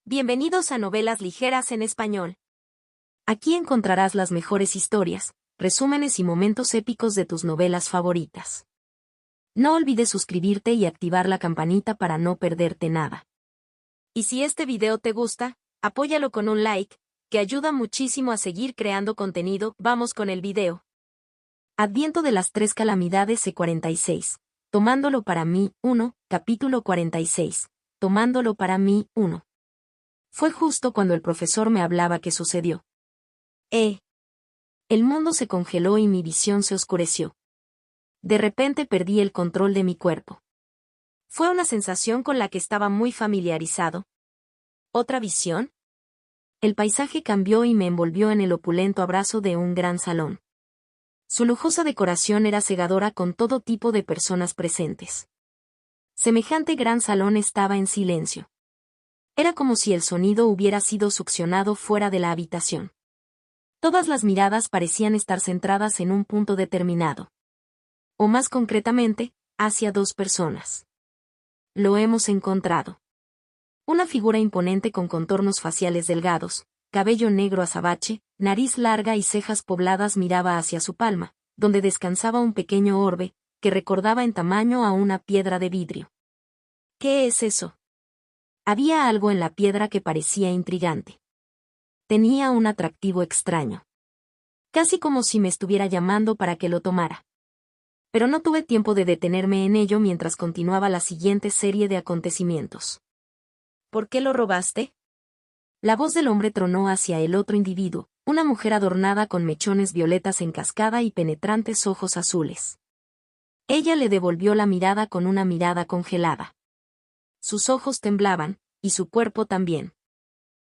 Bienvenidos a Novelas Ligeras en Español. Aquí encontrarás las mejores historias, resúmenes y momentos épicos de tus novelas favoritas. No olvides suscribirte y activar la campanita para no perderte nada. Y si este video te gusta, apóyalo con un like, que ayuda muchísimo a seguir creando contenido. Vamos con el video. Adviento de las tres calamidades C46. Tomándolo para mí, 1, capítulo 46. Tomándolo para mí, 1. Fue justo cuando el profesor me hablaba que sucedió. El mundo se congeló y mi visión se oscureció. De repente perdí el control de mi cuerpo. Fue una sensación con la que estaba muy familiarizado. ¿Otra visión? El paisaje cambió y me envolvió en el opulento abrazo de un gran salón. Su lujosa decoración era cegadora con todo tipo de personas presentes. Semejante gran salón estaba en silencio. Era como si el sonido hubiera sido succionado fuera de la habitación. Todas las miradas parecían estar centradas en un punto determinado. O más concretamente, hacia dos personas. Lo hemos encontrado. Una figura imponente con contornos faciales delgados, cabello negro azabache, nariz larga y cejas pobladas miraba hacia su palma, donde descansaba un pequeño orbe, que recordaba en tamaño a una piedra de vidrio. ¿Qué es eso? Había algo en la piedra que parecía intrigante. Tenía un atractivo extraño. Casi como si me estuviera llamando para que lo tomara. Pero no tuve tiempo de detenerme en ello mientras continuaba la siguiente serie de acontecimientos. ¿Por qué lo robaste? La voz del hombre tronó hacia el otro individuo, una mujer adornada con mechones violetas en cascada y penetrantes ojos azules. Ella le devolvió la mirada con una mirada congelada. Sus ojos temblaban, y su cuerpo también.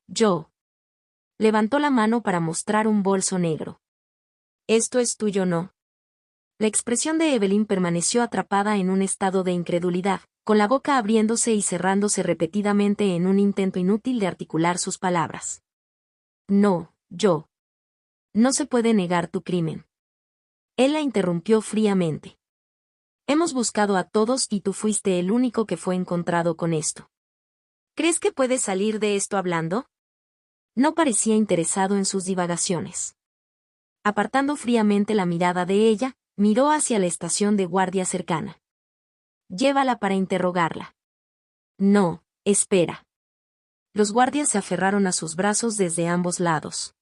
Yo. Levantó la mano para mostrar un bolso negro. ¿Esto es tuyo, no? La expresión de Evelyn permaneció atrapada en un estado de incredulidad, con la boca abriéndose y cerrándose repetidamente en un intento inútil de articular sus palabras. No, yo. No se puede negar tu crimen. Él la interrumpió fríamente. Hemos buscado a todos y tú fuiste el único que fue encontrado con esto. ¿Crees que puedes salir de esto hablando? No parecía interesado en sus divagaciones. Apartando fríamente la mirada de ella, miró hacia la estación de guardia cercana. Llévala para interrogarla. No, espera. Los guardias se aferraron a sus brazos desde ambos lados.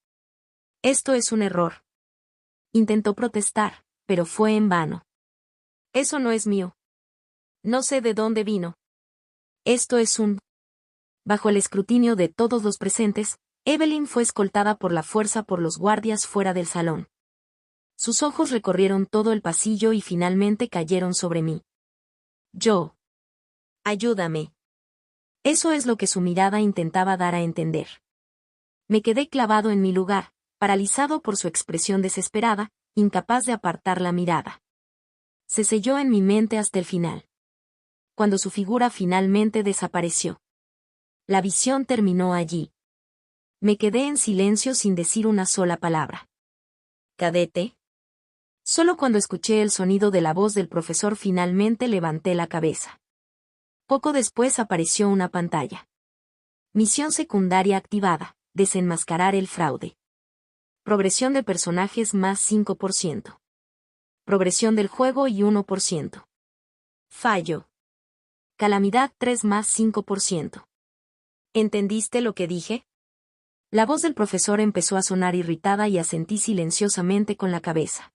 Esto es un error. Intentó protestar, pero fue en vano. Eso no es mío. No sé de dónde vino. Esto es un... Bajo el escrutinio de todos los presentes, Evelyn fue escoltada por la fuerza por los guardias fuera del salón. Sus ojos recorrieron todo el pasillo y finalmente cayeron sobre mí. Yo. Ayúdame. Eso es lo que su mirada intentaba dar a entender. Me quedé clavado en mi lugar, paralizado por su expresión desesperada, incapaz de apartar la mirada. Se selló en mi mente hasta el final. Cuando su figura finalmente desapareció. La visión terminó allí. Me quedé en silencio sin decir una sola palabra. ¿Cadete? Solo cuando escuché el sonido de la voz del profesor finalmente levanté la cabeza. Poco después apareció una pantalla. Misión secundaria activada, desenmascarar el fraude. Progresión de personajes más 5%. Progresión del juego y 1%. Fallo. Calamidad 3 más 5%. ¿Entendiste lo que dije? La voz del profesor empezó a sonar irritada y asentí silenciosamente con la cabeza.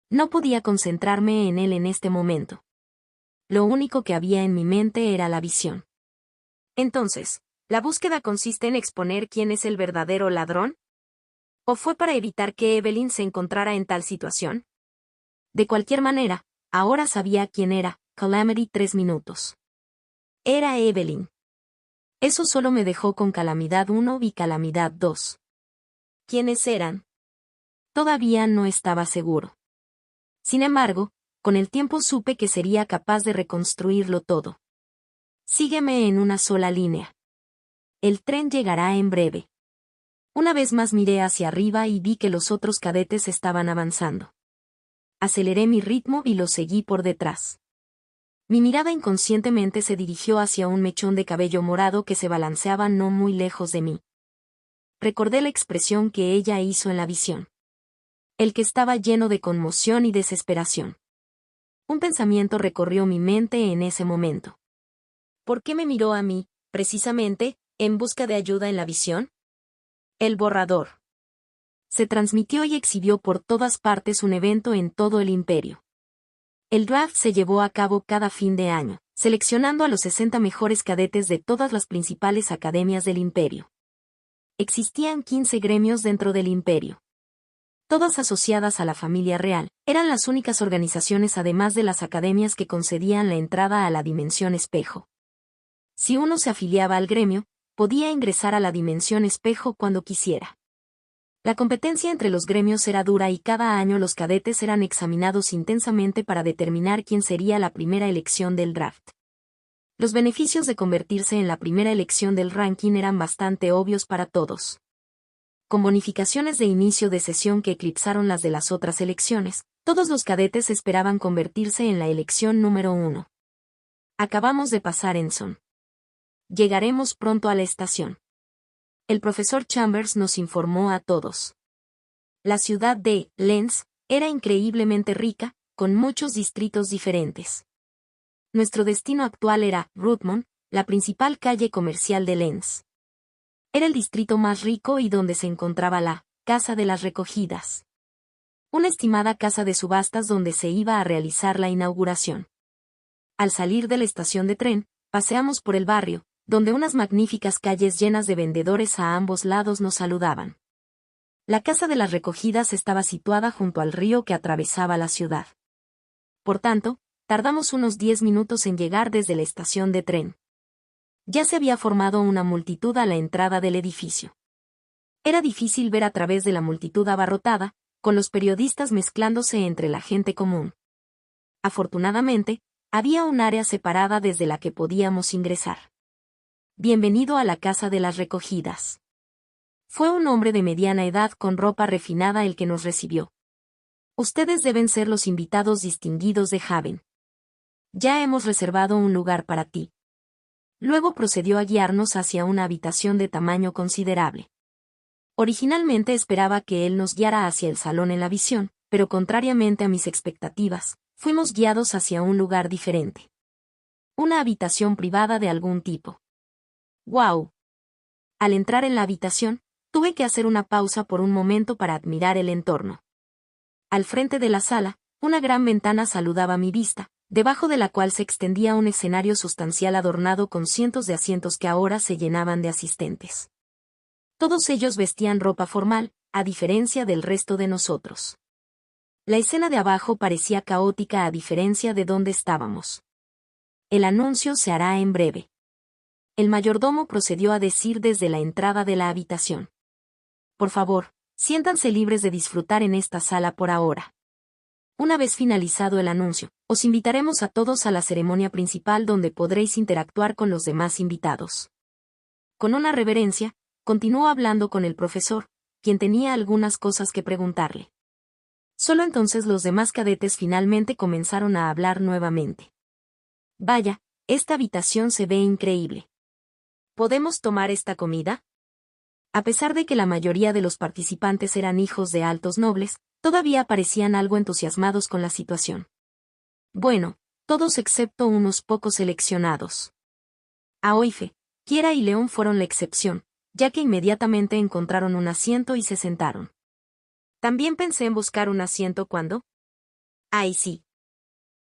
No podía concentrarme en él en este momento. Lo único que había en mi mente era la visión. Entonces, ¿la búsqueda consiste en exponer quién es el verdadero ladrón? ¿O fue para evitar que Evelyn se encontrara en tal situación? De cualquier manera, ahora sabía quién era, Calamity 3 minutos. Era Evelyn. Eso solo me dejó con Calamidad 1 y Calamidad 2. ¿Quiénes eran? Todavía no estaba seguro. Sin embargo, con el tiempo supe que sería capaz de reconstruirlo todo. Sígueme en una sola línea. El tren llegará en breve. Una vez más miré hacia arriba y vi que los otros cadetes estaban avanzando. Aceleré mi ritmo y los seguí por detrás. Mi mirada inconscientemente se dirigió hacia un mechón de cabello morado que se balanceaba no muy lejos de mí. Recordé la expresión que ella hizo en la visión. El que estaba lleno de conmoción y desesperación. Un pensamiento recorrió mi mente en ese momento. ¿Por qué me miró a mí, precisamente, en busca de ayuda en la visión? El borrador. Se transmitió y exhibió por todas partes un evento en todo el imperio. El draft se llevó a cabo cada fin de año, seleccionando a los 60 mejores cadetes de todas las principales academias del imperio. Existían 15 gremios dentro del imperio. Todas asociadas a la familia real, eran las únicas organizaciones además de las academias que concedían la entrada a la dimensión espejo. Si uno se afiliaba al gremio, podía ingresar a la dimensión espejo cuando quisiera. La competencia entre los gremios era dura y cada año los cadetes eran examinados intensamente para determinar quién sería la primera elección del draft. Los beneficios de convertirse en la primera elección del ranking eran bastante obvios para todos. Con bonificaciones de inicio de sesión que eclipsaron las de las otras elecciones, todos los cadetes esperaban convertirse en la elección número 1. Acabamos de pasar Enson. Llegaremos pronto a la estación. El profesor Chambers nos informó a todos. La ciudad de Lens era increíblemente rica, con muchos distritos diferentes. Nuestro destino actual era Rutmond, la principal calle comercial de Lens. Era el distrito más rico y donde se encontraba la Casa de las Recogidas. Una estimada casa de subastas donde se iba a realizar la inauguración. Al salir de la estación de tren, paseamos por el barrio, donde unas magníficas calles llenas de vendedores a ambos lados nos saludaban. La Casa de las Recogidas estaba situada junto al río que atravesaba la ciudad. Por tanto, tardamos unos 10 minutos en llegar desde la estación de tren. Ya se había formado una multitud a la entrada del edificio. Era difícil ver a través de la multitud abarrotada, con los periodistas mezclándose entre la gente común. Afortunadamente, había un área separada desde la que podíamos ingresar. Bienvenido a la Casa de las Recogidas. Fue un hombre de mediana edad con ropa refinada el que nos recibió. Ustedes deben ser los invitados distinguidos de Haven. Ya hemos reservado un lugar para ti. Luego procedió a guiarnos hacia una habitación de tamaño considerable. Originalmente esperaba que él nos guiara hacia el salón en la visión, pero contrariamente a mis expectativas, fuimos guiados hacia un lugar diferente. Una habitación privada de algún tipo. ¡Guau! Al entrar en la habitación, tuve que hacer una pausa por un momento para admirar el entorno. Al frente de la sala, una gran ventana saludaba mi vista, debajo de la cual se extendía un escenario sustancial adornado con cientos de asientos que ahora se llenaban de asistentes. Todos ellos vestían ropa formal, a diferencia del resto de nosotros. La escena de abajo parecía caótica a diferencia de donde estábamos. El anuncio se hará en breve. El mayordomo procedió a decir desde la entrada de la habitación. Por favor, siéntanse libres de disfrutar en esta sala por ahora. Una vez finalizado el anuncio, os invitaremos a todos a la ceremonia principal donde podréis interactuar con los demás invitados. Con una reverencia, continuó hablando con el profesor, quien tenía algunas cosas que preguntarle. Solo entonces los demás cadetes finalmente comenzaron a hablar nuevamente. Vaya, esta habitación se ve increíble. ¿Podemos tomar esta comida? A pesar de que la mayoría de los participantes eran hijos de altos nobles, todavía parecían algo entusiasmados con la situación. Bueno, todos excepto unos pocos seleccionados. Aoife, Kiera y León fueron la excepción, ya que inmediatamente encontraron un asiento y se sentaron. También pensé en buscar un asiento cuando... ¡Ay sí!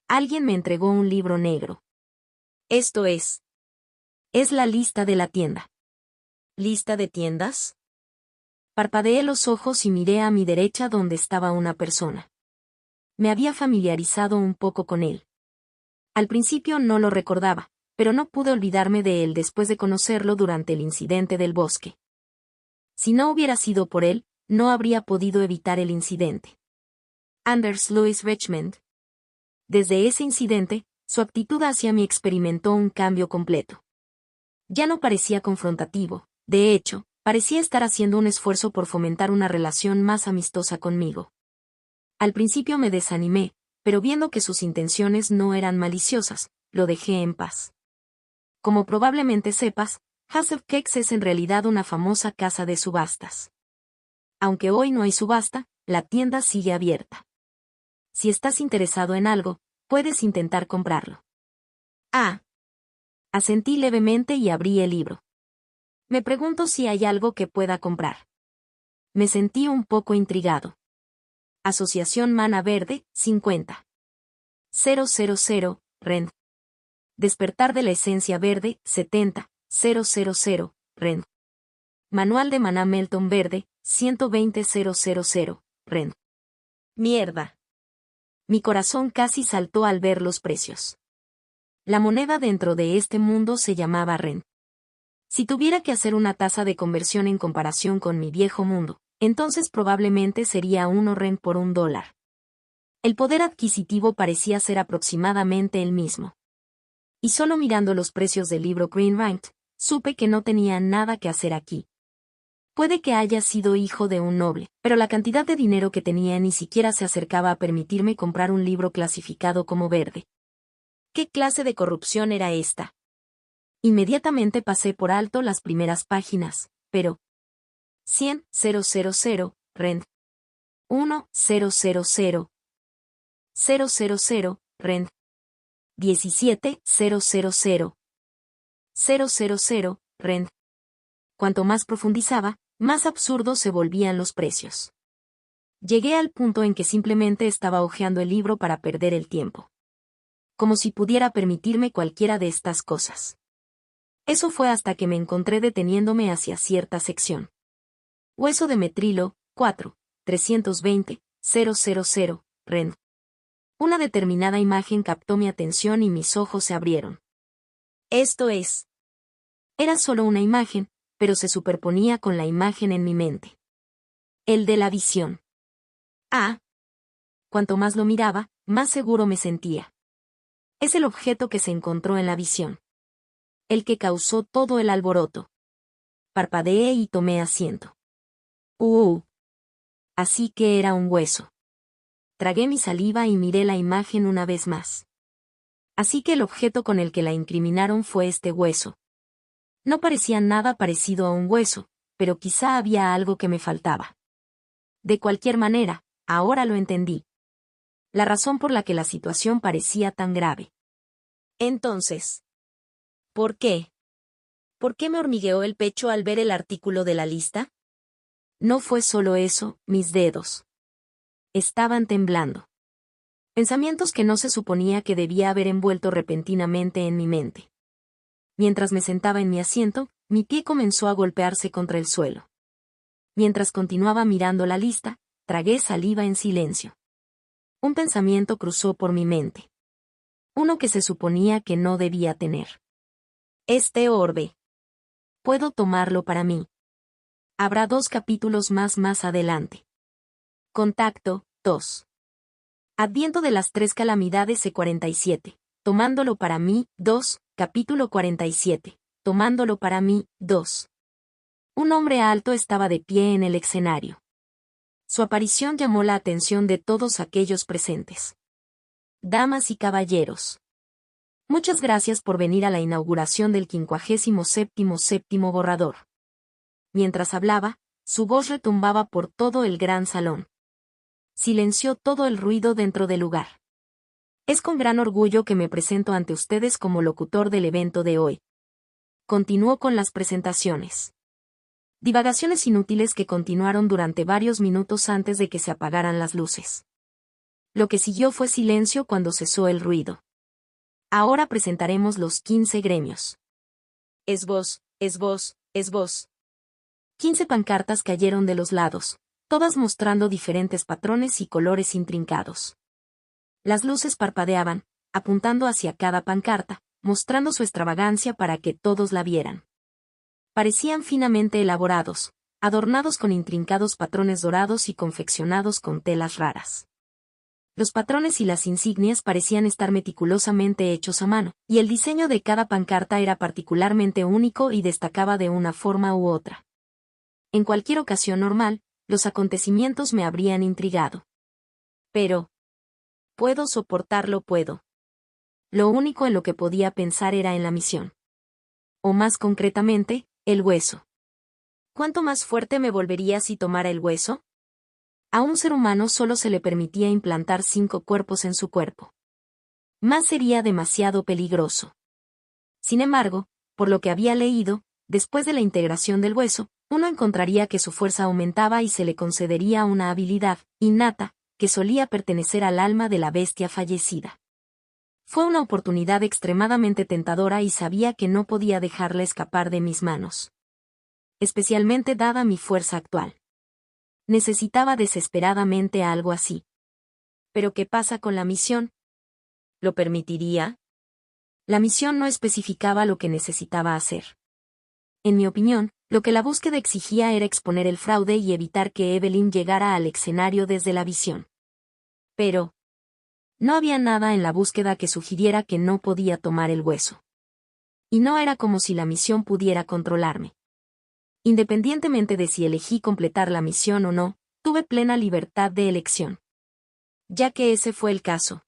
Alguien me entregó un libro negro. Esto es la lista de la tienda. ¿Lista de tiendas? Parpadeé los ojos y miré a mi derecha donde estaba una persona. Me había familiarizado un poco con él. Al principio no lo recordaba, pero no pude olvidarme de él después de conocerlo durante el incidente del bosque. Si no hubiera sido por él, no habría podido evitar el incidente. Anders Louis Richmond. Desde ese incidente, su actitud hacia mí experimentó un cambio completo. Ya no parecía confrontativo, de hecho, parecía estar haciendo un esfuerzo por fomentar una relación más amistosa conmigo. Al principio me desanimé, pero viendo que sus intenciones no eran maliciosas, lo dejé en paz. Como probablemente sepas, House of Cakes es en realidad una famosa casa de subastas. Aunque hoy no hay subasta, la tienda sigue abierta. Si estás interesado en algo, puedes intentar comprarlo. Ah. Asentí levemente y abrí el libro. Me pregunto si hay algo que pueda comprar. Me sentí un poco intrigado. Asociación Mana Verde, 50. 000, Rend. Despertar de la esencia verde, 70. 000, Rend. Manual de Maná Melton Verde, 120.000, Rend. Mierda. Mi corazón casi saltó al ver los precios. La moneda dentro de este mundo se llamaba Rend. Si tuviera que hacer una tasa de conversión en comparación con mi viejo mundo, entonces probablemente sería 1 Rend por $1. El poder adquisitivo parecía ser aproximadamente el mismo. Y solo mirando los precios del libro Green Ranked, supe que no tenía nada que hacer aquí. Puede que haya sido hijo de un noble, pero la cantidad de dinero que tenía ni siquiera se acercaba a permitirme comprar un libro clasificado como verde. ¿Qué clase de corrupción era esta? Inmediatamente pasé por alto las primeras páginas, pero 100.000, Rend. 1.000. 000, Rend. 17.000. 000, Rend. Cuanto más profundizaba, más absurdos se volvían los precios. Llegué al punto en que simplemente estaba hojeando el libro para perder el tiempo. Como si pudiera permitirme cualquiera de estas cosas. Eso fue hasta que me encontré deteniéndome hacia cierta sección. Hueso de metrilo, 4. 320, 000, Rend. Una determinada imagen captó mi atención y mis ojos se abrieron. Esto es. Era solo una imagen, pero se superponía con la imagen en mi mente. El de la visión. Ah. Cuanto más lo miraba, más seguro me sentía. Es el objeto que se encontró en la visión. El que causó todo el alboroto. Parpadeé y tomé asiento. Así que era un hueso. Tragué mi saliva y miré la imagen una vez más. Así que el objeto con el que la incriminaron fue este hueso. No parecía nada parecido a un hueso, pero quizá había algo que me faltaba. De cualquier manera, ahora lo entendí. La razón por la que la situación parecía tan grave. Entonces, ¿por qué? ¿Por qué me hormigueó el pecho al ver el artículo de la lista? No fue solo eso, mis dedos. Estaban temblando. Pensamientos que no se suponía que debía haber envuelto repentinamente en mi mente. Mientras me sentaba en mi asiento, mi pie comenzó a golpearse contra el suelo. Mientras continuaba mirando la lista, tragué saliva en silencio. Un pensamiento cruzó por mi mente. Uno que se suponía que no debía tener. Este orbe. Puedo tomarlo para mí. Habrá 2 capítulos más adelante. Contacto, 2. Adviento de las 3 calamidades C47. Tomándolo para mí, 2, capítulo 47. Tomándolo para mí, 2. Un hombre alto estaba de pie en el escenario. Su aparición llamó la atención de todos aquellos presentes. Damas y caballeros. Muchas gracias por venir a la inauguración del 57º borrador. Mientras hablaba, su voz retumbaba por todo el gran salón. Silenció todo el ruido dentro del lugar. Es con gran orgullo que me presento ante ustedes como locutor del evento de hoy. Continuó con las presentaciones. Divagaciones inútiles que continuaron durante varios minutos antes de que se apagaran las luces. Lo que siguió fue silencio cuando cesó el ruido. Ahora presentaremos los 15 gremios. Es vos, es vos, es vos. 15 pancartas cayeron de los lados, todas mostrando diferentes patrones y colores intrincados. Las luces parpadeaban, apuntando hacia cada pancarta, mostrando su extravagancia para que todos la vieran. Parecían finamente elaborados, adornados con intrincados patrones dorados y confeccionados con telas raras. Los patrones y las insignias parecían estar meticulosamente hechos a mano, y el diseño de cada pancarta era particularmente único y destacaba de una forma u otra. En cualquier ocasión normal, los acontecimientos me habrían intrigado. Pero, puedo soportarlo, puedo. lo único en lo que podía pensar era en la misión. O más concretamente, el hueso. ¿Cuánto más fuerte me volvería si tomara el hueso? A un ser humano solo se le permitía implantar 5 cuerpos en su cuerpo. Más sería demasiado peligroso. Sin embargo, por lo que había leído, después de la integración del hueso, uno encontraría que su fuerza aumentaba y se le concedería una habilidad innata, que solía pertenecer al alma de la bestia fallecida. Fue una oportunidad extremadamente tentadora y sabía que no podía dejarla escapar de mis manos. Especialmente dada mi fuerza actual. Necesitaba desesperadamente algo así. ¿Pero qué pasa con la misión? ¿Lo permitiría? La misión no especificaba lo que necesitaba hacer. En mi opinión, lo que la búsqueda exigía era exponer el fraude y evitar que Evelyn llegara al escenario desde la visión. Pero no había nada en la búsqueda que sugiriera que no podía tomar el hueso. Y no era como si la misión pudiera controlarme. Independientemente de si elegí completar la misión o no, tuve plena libertad de elección. Ya que ese fue el caso.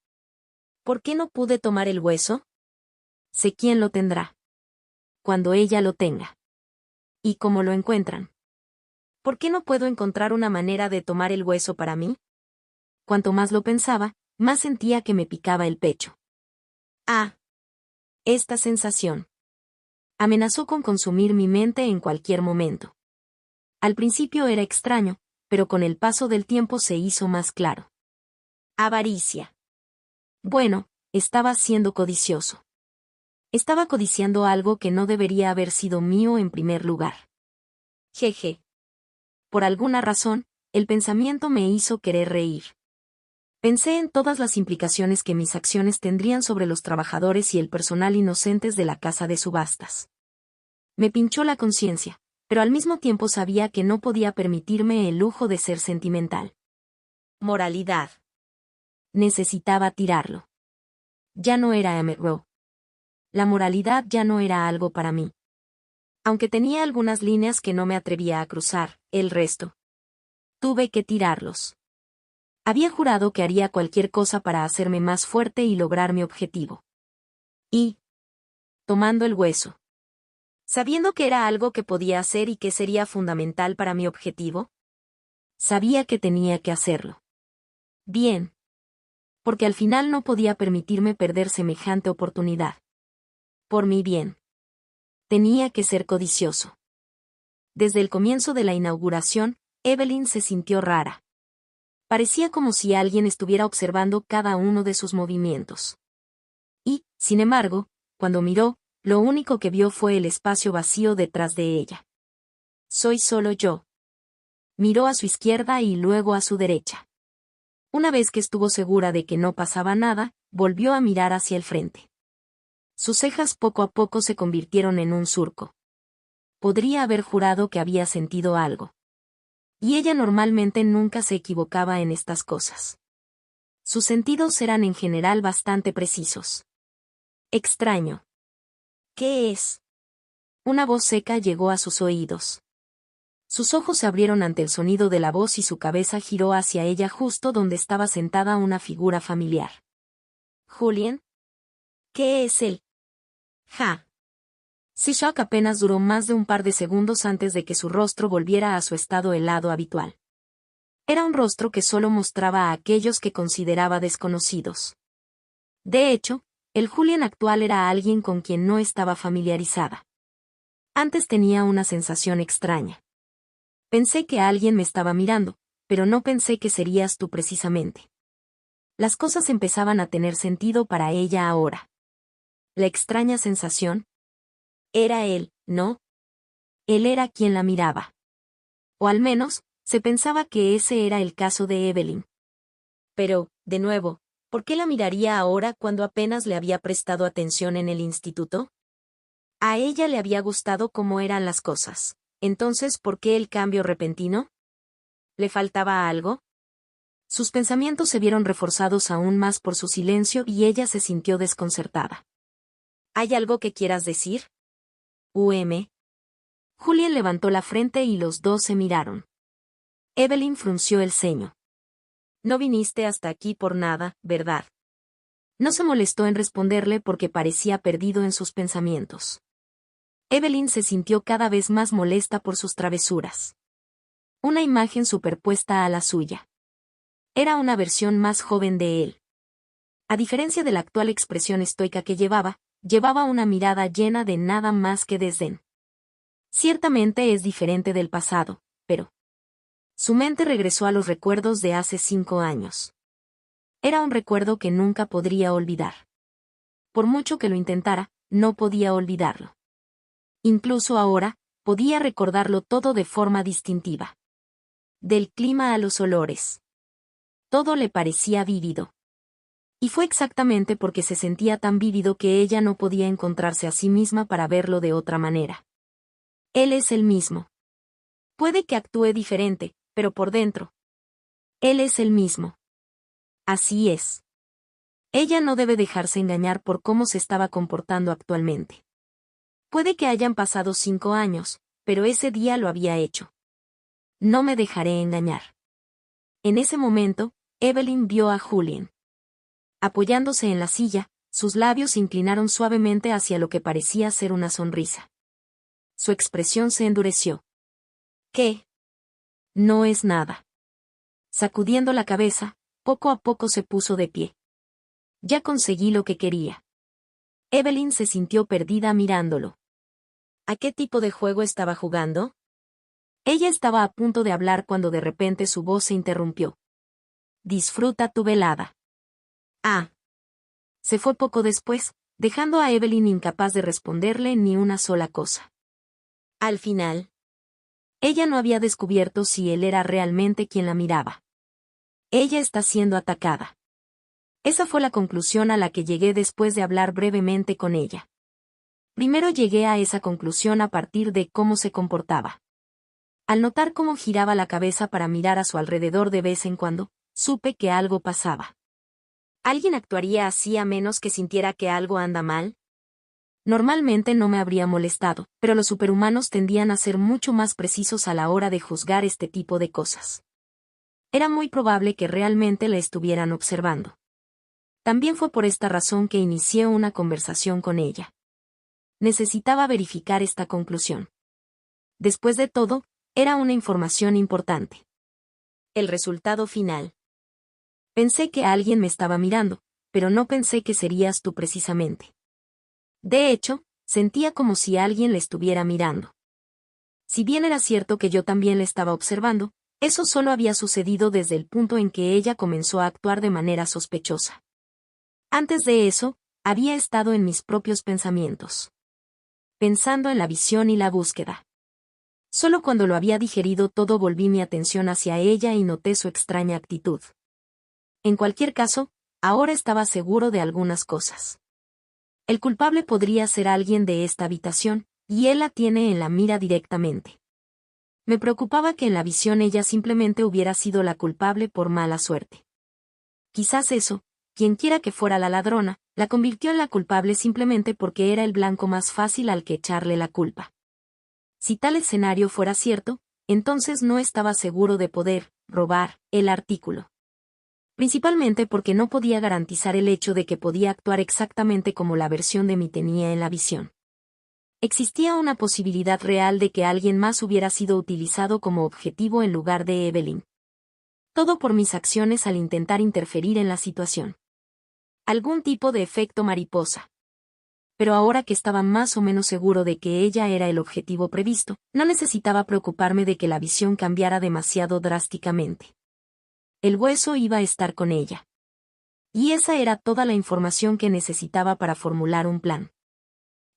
¿Por qué no pude tomar el hueso? Sé quién lo tendrá. Cuando ella lo tenga. ¿Y cómo lo encuentran? ¿Por qué no puedo encontrar una manera de tomar el hueso para mí? Cuanto más lo pensaba, más sentía que me picaba el pecho. Ah. Esta sensación. Amenazó con consumir mi mente en cualquier momento. Al principio era extraño, pero con el paso del tiempo se hizo más claro. Avaricia. Bueno, estaba siendo codicioso. Estaba codiciando algo que no debería haber sido mío en primer lugar. Jeje. Por alguna razón, el pensamiento me hizo querer reír. Pensé en todas las implicaciones que mis acciones tendrían sobre los trabajadores y el personal inocentes de la casa de subastas. Me pinchó la conciencia, pero al mismo tiempo sabía que no podía permitirme el lujo de ser sentimental. Moralidad. Necesitaba tirarlo. Ya no era Emmett Rowe. La moralidad ya no era algo para mí. Aunque tenía algunas líneas que no me atrevía a cruzar, el resto. Tuve que tirarlos. Había jurado que haría cualquier cosa para hacerme más fuerte y lograr mi objetivo. Y, tomando el hueso, sabiendo que era algo que podía hacer y que sería fundamental para mi objetivo, sabía que tenía que hacerlo. Bien. Porque al final no podía permitirme perder semejante oportunidad. Por mi bien. Tenía que ser codicioso. Desde el comienzo de la inauguración, Evelyn se sintió rara. Parecía como si alguien estuviera observando cada uno de sus movimientos. Y, sin embargo, cuando miró, lo único que vio fue el espacio vacío detrás de ella. Soy solo yo. Miró a su izquierda y luego a su derecha. Una vez que estuvo segura de que no pasaba nada, volvió a mirar hacia el frente. Sus cejas poco a poco se convirtieron en un surco. Podría haber jurado que había sentido algo. Y ella normalmente nunca se equivocaba en estas cosas. Sus sentidos eran en general bastante precisos. Extraño. ¿Qué es? Una voz seca llegó a sus oídos. Sus ojos se abrieron ante el sonido de la voz y su cabeza giró hacia ella justo donde estaba sentada una figura familiar. ¿Julian? ¿Qué es él? Ja. Si shock apenas duró más de un par de segundos antes de que su rostro volviera a su estado helado habitual. Era un rostro que solo mostraba a aquellos que consideraba desconocidos. De hecho, el Julian actual era alguien con quien no estaba familiarizada. Antes tenía una sensación extraña. Pensé que alguien me estaba mirando, pero no pensé que serías tú precisamente. Las cosas empezaban a tener sentido para ella ahora. La extraña sensación. Era él, ¿no? Él era quien la miraba. O al menos, se pensaba que ese era el caso de Evelyn. Pero, de nuevo, ¿por qué la miraría ahora cuando apenas le había prestado atención en el instituto? A ella le había gustado cómo eran las cosas. Entonces, ¿por qué el cambio repentino? ¿Le faltaba algo? Sus pensamientos se vieron reforzados aún más por su silencio y ella se sintió desconcertada. ¿Hay algo que quieras decir? Julian levantó la frente y los dos se miraron. Evelyn frunció el ceño. No viniste hasta aquí por nada, ¿verdad? No se molestó en responderle porque parecía perdido en sus pensamientos. Evelyn se sintió cada vez más molesta por sus travesuras. Una imagen superpuesta a la suya. Era una versión más joven de él. A diferencia de la actual expresión estoica que llevaba una mirada llena de nada más que desdén. Ciertamente es diferente del pasado, pero su mente regresó a los recuerdos de hace 5 años. Era un recuerdo que nunca podría olvidar. Por mucho que lo intentara, no podía olvidarlo. Incluso ahora, podía recordarlo todo de forma distintiva. Del clima a los olores. Todo le parecía vívido. Y fue exactamente porque se sentía tan vívido que ella no podía encontrarse a sí misma para verlo de otra manera. Él es el mismo. Puede que actúe diferente, pero por dentro. Él es el mismo. Así es. Ella no debe dejarse engañar por cómo se estaba comportando actualmente. Puede que hayan pasado 5 años, pero ese día lo había hecho. No me dejaré engañar. En ese momento, Evelyn vio a Julian. Apoyándose en la silla, sus labios se inclinaron suavemente hacia lo que parecía ser una sonrisa. Su expresión se endureció. ¿Qué? No es nada. Sacudiendo la cabeza, poco a poco se puso de pie. Ya conseguí lo que quería. Evelyn se sintió perdida mirándolo. ¿A qué tipo de juego estaba jugando? Ella estaba a punto de hablar cuando de repente su voz se interrumpió. Disfruta tu velada. Ah. Se fue poco después, dejando a Evelyn incapaz de responderle ni una sola cosa. Al final, ella no había descubierto si él era realmente quien la miraba. Ella está siendo atacada. Esa fue la conclusión a la que llegué después de hablar brevemente con ella. Primero llegué a esa conclusión a partir de cómo se comportaba. Al notar cómo giraba la cabeza para mirar a su alrededor de vez en cuando, supe que algo pasaba. ¿Alguien actuaría así a menos que sintiera que algo anda mal? Normalmente no me habría molestado, pero los superhumanos tendían a ser mucho más precisos a la hora de juzgar este tipo de cosas. Era muy probable que realmente la estuvieran observando. También fue por esta razón que inicié una conversación con ella. Necesitaba verificar esta conclusión. Después de todo, era una información importante. El resultado final. Pensé que alguien me estaba mirando, pero no pensé que serías tú precisamente. De hecho, sentía como si alguien le estuviera mirando. Si bien era cierto que yo también le estaba observando, eso solo había sucedido desde el punto en que ella comenzó a actuar de manera sospechosa. Antes de eso, había estado en mis propios pensamientos. Pensando en la visión y la búsqueda. Solo cuando lo había digerido todo volví mi atención hacia ella y noté su extraña actitud. En cualquier caso, ahora estaba seguro de algunas cosas. El culpable podría ser alguien de esta habitación, y él la tiene en la mira directamente. Me preocupaba que en la visión ella simplemente hubiera sido la culpable por mala suerte. Quizás eso, quienquiera que fuera la ladrona, la convirtió en la culpable simplemente porque era el blanco más fácil al que echarle la culpa. Si tal escenario fuera cierto, entonces no estaba seguro de poder robar el artículo. Principalmente porque no podía garantizar el hecho de que podía actuar exactamente como la versión de mí tenía en la visión. Existía una posibilidad real de que alguien más hubiera sido utilizado como objetivo en lugar de Evelyn. Todo por mis acciones al intentar interferir en la situación. Algún tipo de efecto mariposa. Pero ahora que estaba más o menos seguro de que ella era el objetivo previsto, no necesitaba preocuparme de que la visión cambiara demasiado drásticamente. El hueso iba a estar con ella. Y esa era toda la información que necesitaba para formular un plan.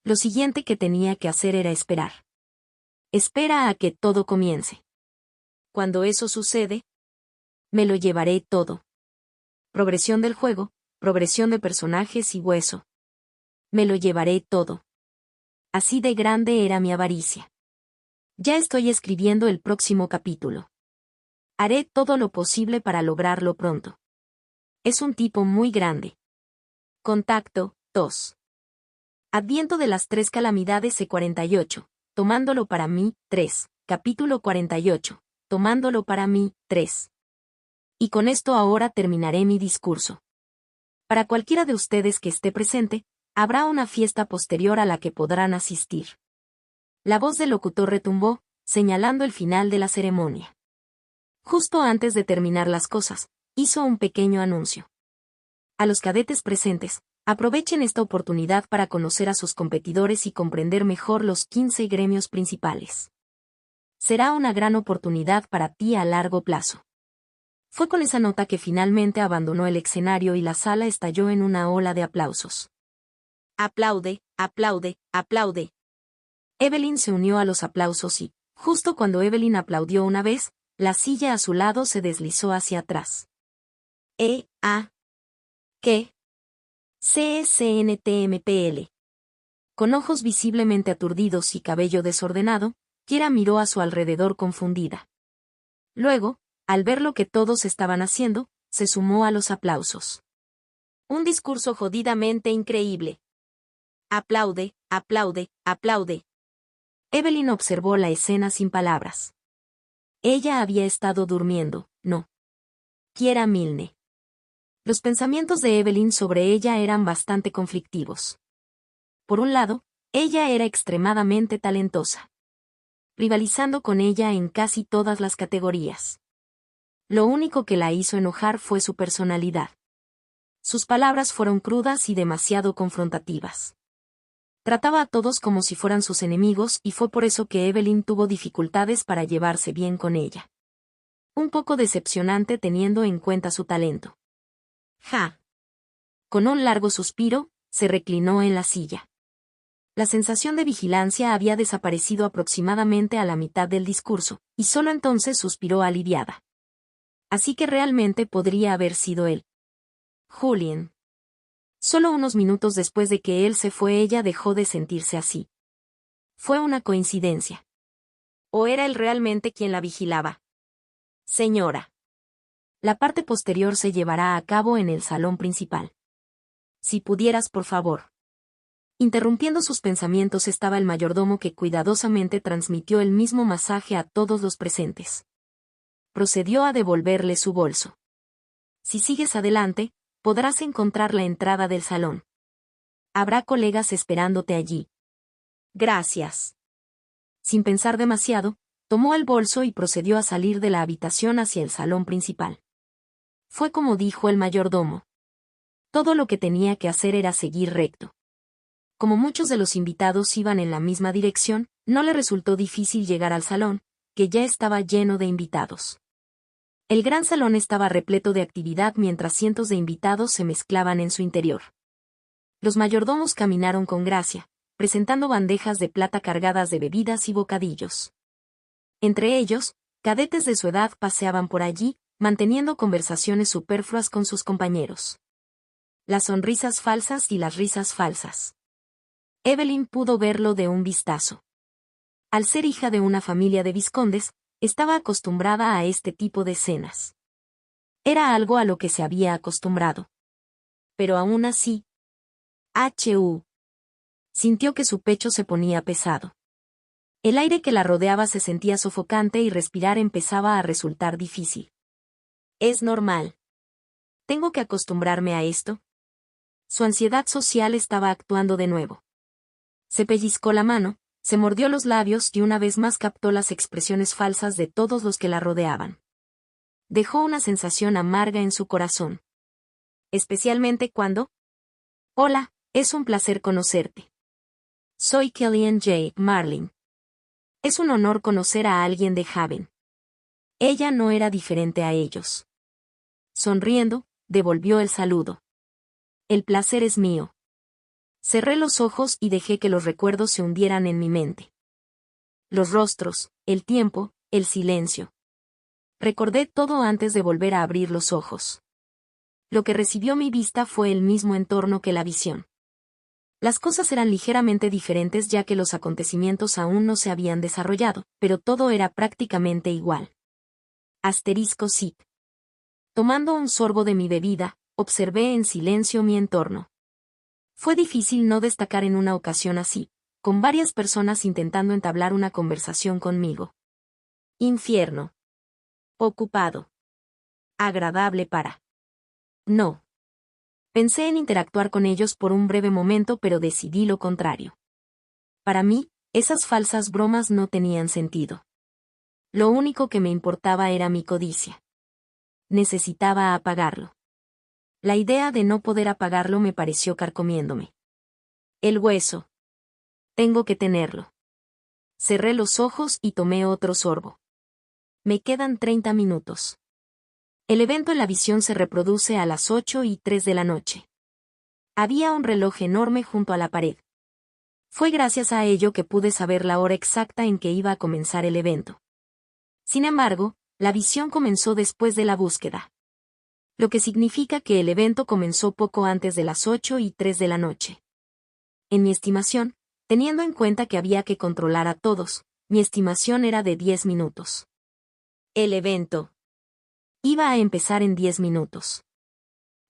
Lo siguiente que tenía que hacer era esperar. Espera a que todo comience. Cuando eso sucede, me lo llevaré todo. Progresión del juego, progresión de personajes y hueso. Me lo llevaré todo. Así de grande era mi avaricia. Ya estoy escribiendo el próximo capítulo. Haré todo lo posible para lograrlo pronto. Es un tipo muy grande. Contacto, 2. Adviento de las 3 calamidades C48. Tomándolo para mí, 3. Capítulo 48. Tomándolo para mí, 3. Y con esto ahora terminaré mi discurso. Para cualquiera de ustedes que esté presente, habrá una fiesta posterior a la que podrán asistir. La voz del locutor retumbó, señalando el final de la ceremonia. Justo antes de terminar las cosas, hizo un pequeño anuncio. A los cadetes presentes, aprovechen esta oportunidad para conocer a sus competidores y comprender mejor los 15 gremios principales. Será una gran oportunidad para ti a largo plazo. Fue con esa nota que finalmente abandonó el escenario y la sala estalló en una ola de aplausos. Aplaude, aplaude, aplaude. Evelyn se unió a los aplausos y, justo cuando Evelyn aplaudió una vez, la silla a su lado se deslizó hacia atrás. ¿Qué? CSNTMPL. Con ojos visiblemente aturdidos y cabello desordenado, Kira miró a su alrededor confundida. Luego, al ver lo que todos estaban haciendo, se sumó a los aplausos. Un discurso jodidamente increíble. Aplaude, aplaude, aplaude. Evelyn observó la escena sin palabras. Ella había estado durmiendo, ¿no? Kiera Milne. Los pensamientos de Evelyn sobre ella eran bastante conflictivos. Por un lado, ella era extremadamente talentosa, rivalizando con ella en casi todas las categorías. Lo único que la hizo enojar fue su personalidad. Sus palabras fueron crudas y demasiado confrontativas. Trataba a todos como si fueran sus enemigos y fue por eso que Evelyn tuvo dificultades para llevarse bien con ella. Un poco decepcionante teniendo en cuenta su talento. Ja. Con un largo suspiro, se reclinó en la silla. La sensación de vigilancia había desaparecido aproximadamente a la mitad del discurso, y solo entonces suspiró aliviada. Así que realmente podría haber sido él. Julien. Solo unos minutos después de que él se fue ella dejó de sentirse así. Fue una coincidencia. ¿O era él realmente quien la vigilaba? Señora. La parte posterior se llevará a cabo en el salón principal. Si pudieras, por favor. Interrumpiendo sus pensamientos estaba el mayordomo que cuidadosamente transmitió el mismo masaje a todos los presentes. Procedió a devolverle su bolso. Si sigues adelante, podrás encontrar la entrada del salón. Habrá colegas esperándote allí. Gracias. Sin pensar demasiado, tomó el bolso y procedió a salir de la habitación hacia el salón principal. Fue como dijo el mayordomo. Todo lo que tenía que hacer era seguir recto. Como muchos de los invitados iban en la misma dirección, no le resultó difícil llegar al salón, que ya estaba lleno de invitados. El gran salón estaba repleto de actividad mientras cientos de invitados se mezclaban en su interior. Los mayordomos caminaron con gracia, presentando bandejas de plata cargadas de bebidas y bocadillos. Entre ellos, cadetes de su edad paseaban por allí, manteniendo conversaciones superfluas con sus compañeros. Las sonrisas falsas y las risas falsas. Evelyn pudo verlo de un vistazo. Al ser hija de una familia de vizcondes, estaba acostumbrada a este tipo de escenas. Era algo a lo que se había acostumbrado. Pero aún así, sintió que su pecho se ponía pesado. El aire que la rodeaba se sentía sofocante y respirar empezaba a resultar difícil. Es normal. ¿Tengo que acostumbrarme a esto? Su ansiedad social estaba actuando de nuevo. Se pellizcó la mano, se mordió los labios y una vez más captó las expresiones falsas de todos los que la rodeaban. Dejó una sensación amarga en su corazón. Especialmente cuando... Hola, es un placer conocerte. Soy Kellyanne J. Marlin. Es un honor conocer a alguien de Haven. Ella no era diferente a ellos. Sonriendo, devolvió el saludo. El placer es mío. Cerré los ojos y dejé que los recuerdos se hundieran en mi mente. Los rostros, el tiempo, el silencio. Recordé todo antes de volver a abrir los ojos. Lo que recibió mi vista fue el mismo entorno que la visión. Las cosas eran ligeramente diferentes ya que los acontecimientos aún no se habían desarrollado, pero todo era prácticamente igual. *Sip. Tomando un sorbo de mi bebida, observé en silencio mi entorno. Fue difícil no destacar en una ocasión así, con varias personas intentando entablar una conversación conmigo. Infierno. Ocupado. Agradable para. No. Pensé en interactuar con ellos por un breve momento, pero decidí lo contrario. Para mí, esas falsas bromas no tenían sentido. Lo único que me importaba era mi codicia. Necesitaba apagarlo. La idea de no poder apagarlo me pareció carcomiéndome. El hueso. Tengo que tenerlo. Cerré los ojos y tomé otro sorbo. Me quedan 30 minutos. El evento en la visión se reproduce a las 8:03 de la noche. Había un reloj enorme junto a la pared. Fue gracias a ello que pude saber la hora exacta en que iba a comenzar el evento. Sin embargo, la visión comenzó después de la búsqueda. Lo que significa que el evento comenzó poco antes de las 8:03 de la noche. En mi estimación, teniendo en cuenta que había que controlar a todos, mi estimación era de 10 minutos. El evento iba a empezar en 10 minutos.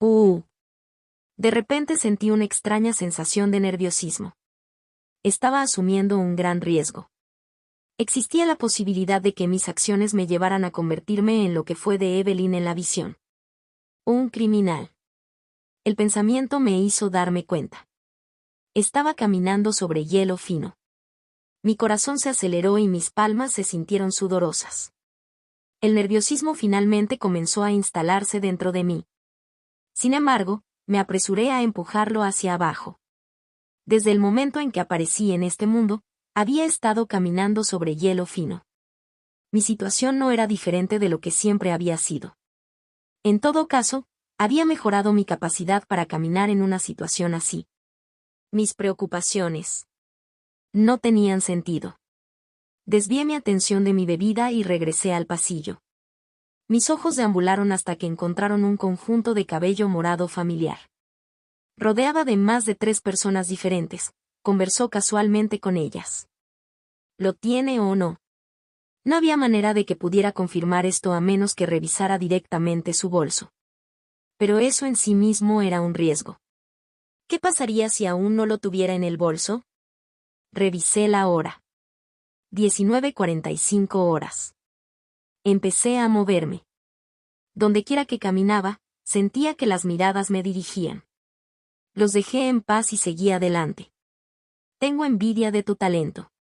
De repente sentí una extraña sensación de nerviosismo. Estaba asumiendo un gran riesgo. Existía la posibilidad de que mis acciones me llevaran a convertirme en lo que fue de Evelyn en la visión. Un criminal. El pensamiento me hizo darme cuenta. Estaba caminando sobre hielo fino. Mi corazón se aceleró y mis palmas se sintieron sudorosas. El nerviosismo finalmente comenzó a instalarse dentro de mí. Sin embargo, me apresuré a empujarlo hacia abajo. Desde el momento en que aparecí en este mundo, había estado caminando sobre hielo fino. Mi situación no era diferente de lo que siempre había sido. En todo caso, había mejorado mi capacidad para caminar en una situación así. Mis preocupaciones no tenían sentido. Desvié mi atención de mi bebida y regresé al pasillo. Mis ojos deambularon hasta que encontraron un conjunto de cabello morado familiar. Rodeada de más de 3 personas diferentes, conversó casualmente con ellas. ¿Lo tiene o no? No había manera de que pudiera confirmar esto a menos que revisara directamente su bolso. Pero eso en sí mismo era un riesgo. ¿Qué pasaría si aún no lo tuviera en el bolso? Revisé la hora. 19:45 horas. Empecé a moverme. Dondequiera que caminaba, sentía que las miradas me dirigían. Los dejé en paz y seguí adelante. Tengo envidia de tu talento.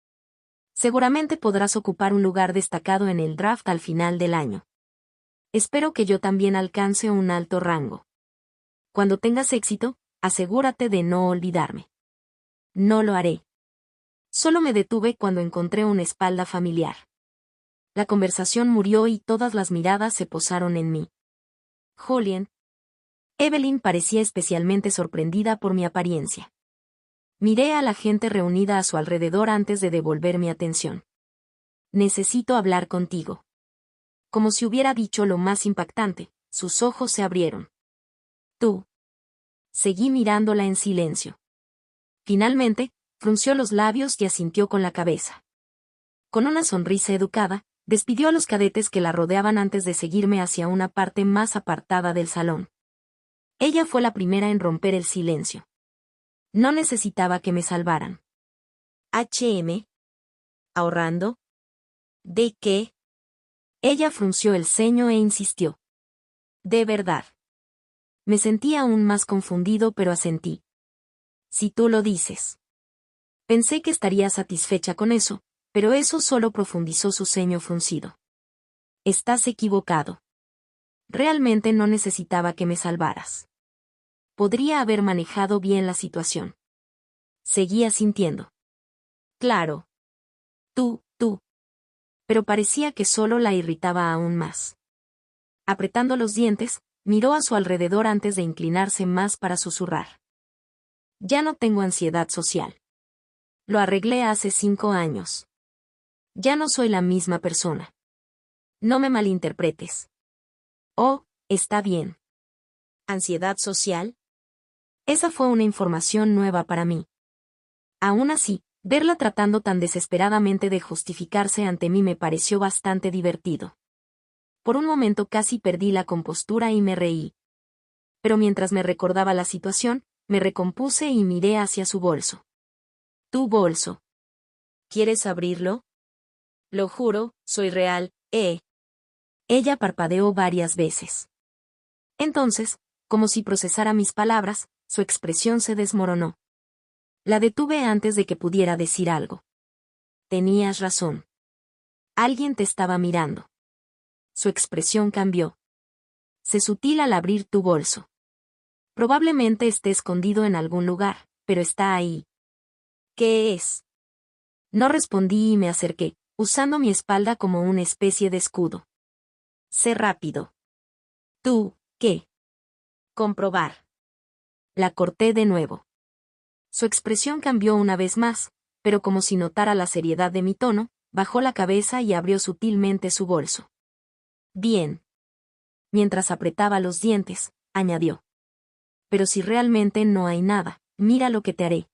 Seguramente podrás ocupar un lugar destacado en el draft al final del año. Espero que yo también alcance un alto rango. Cuando tengas éxito, asegúrate de no olvidarme. No lo haré. Solo me detuve cuando encontré una espalda familiar. La conversación murió y todas las miradas se posaron en mí. Julian. Evelyn parecía especialmente sorprendida por mi apariencia. Miré a la gente reunida a su alrededor antes de devolver mi atención. Necesito hablar contigo. Como si hubiera dicho lo más impactante, sus ojos se abrieron. Tú. Seguí mirándola en silencio. Finalmente, frunció los labios y asintió con la cabeza. Con una sonrisa educada, despidió a los cadetes que la rodeaban antes de seguirme hacia una parte más apartada del salón. Ella fue la primera en romper el silencio. No necesitaba que me salvaran. ¿HM? ¿Ahorrando? ¿De qué? Ella frunció el ceño e insistió. De verdad. Me sentí aún más confundido, pero asentí. Si tú lo dices. Pensé que estaría satisfecha con eso, pero eso solo profundizó su ceño fruncido. Estás equivocado. Realmente no necesitaba que me salvaras. Podría haber manejado bien la situación. Seguía sintiendo. Claro. Tú. Pero parecía que solo la irritaba aún más. Apretando los dientes, miró a su alrededor antes de inclinarse más para susurrar. Ya no tengo ansiedad social. Lo arreglé hace 5 años. Ya no soy la misma persona. No me malinterpretes. Oh, está bien. ¿Ansiedad social? Esa fue una información nueva para mí. Aún así, verla tratando tan desesperadamente de justificarse ante mí me pareció bastante divertido. Por un momento casi perdí la compostura y me reí. Pero mientras me recordaba la situación, me recompuse y miré hacia su bolso. Tu bolso. ¿Quieres abrirlo? Lo juro, soy real, Ella parpadeó varias veces. Entonces, Como si procesara mis palabras, su expresión se desmoronó. La detuve antes de que pudiera decir algo. Tenías razón. Alguien te estaba mirando. Su expresión cambió. Sé sutil al abrir tu bolso. Probablemente esté escondido en algún lugar, pero está ahí. ¿Qué es? No respondí y me acerqué, usando mi espalda como una especie de escudo. Sé rápido. ¿Tú, qué? Comprobar. La corté de nuevo. Su expresión cambió una vez más, pero como si notara la seriedad de mi tono, bajó la cabeza y abrió sutilmente su bolso. Bien. Mientras apretaba los dientes, añadió. Pero si realmente no hay nada, mira lo que te haré.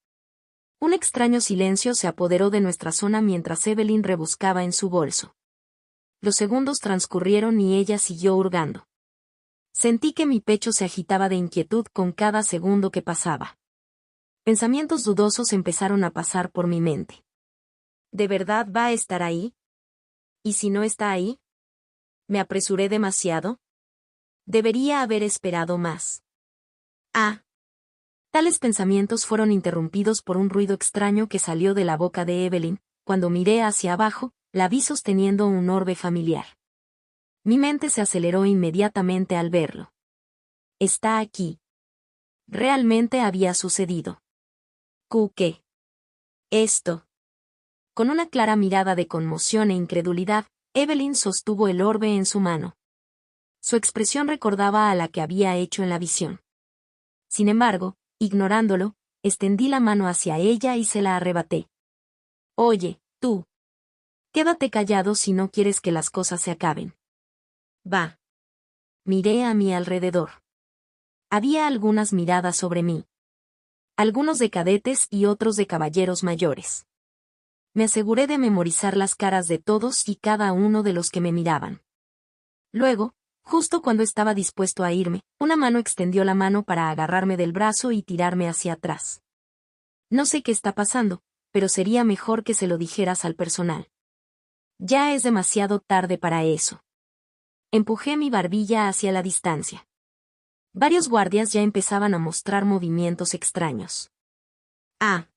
Un extraño silencio se apoderó de nuestra zona mientras Evelyn rebuscaba en su bolso. Los segundos transcurrieron y ella siguió hurgando. Sentí que mi pecho se agitaba de inquietud con cada segundo que pasaba. Pensamientos dudosos empezaron a pasar por mi mente. ¿De verdad va a estar ahí? ¿Y si no está ahí? ¿Me apresuré demasiado? Debería haber esperado más. Ah. Tales pensamientos fueron interrumpidos por un ruido extraño que salió de la boca de Evelyn. Cuando miré hacia abajo, la vi sosteniendo un orbe familiar. Mi mente se aceleró inmediatamente al verlo. Está aquí. Realmente había sucedido. ¿Qué? Esto. Con una clara mirada de conmoción e incredulidad, Evelyn sostuvo el orbe en su mano. Su expresión recordaba a la que había hecho en la visión. Sin embargo, ignorándolo, extendí la mano hacia ella y se la arrebaté. Oye, tú. Quédate callado si no quieres que las cosas se acaben. Va. Miré a mi alrededor. Había algunas miradas sobre mí. Algunos de cadetes y otros de caballeros mayores. Me aseguré de memorizar las caras de todos y cada uno de los que me miraban. Luego, justo cuando estaba dispuesto a irme, una mano extendió la mano para agarrarme del brazo y tirarme hacia atrás. No sé qué está pasando, pero sería mejor que se lo dijeras al personal. Ya es demasiado tarde para eso. Empujé mi barbilla hacia la distancia. Varios guardias ya empezaban a mostrar movimientos extraños. Ah.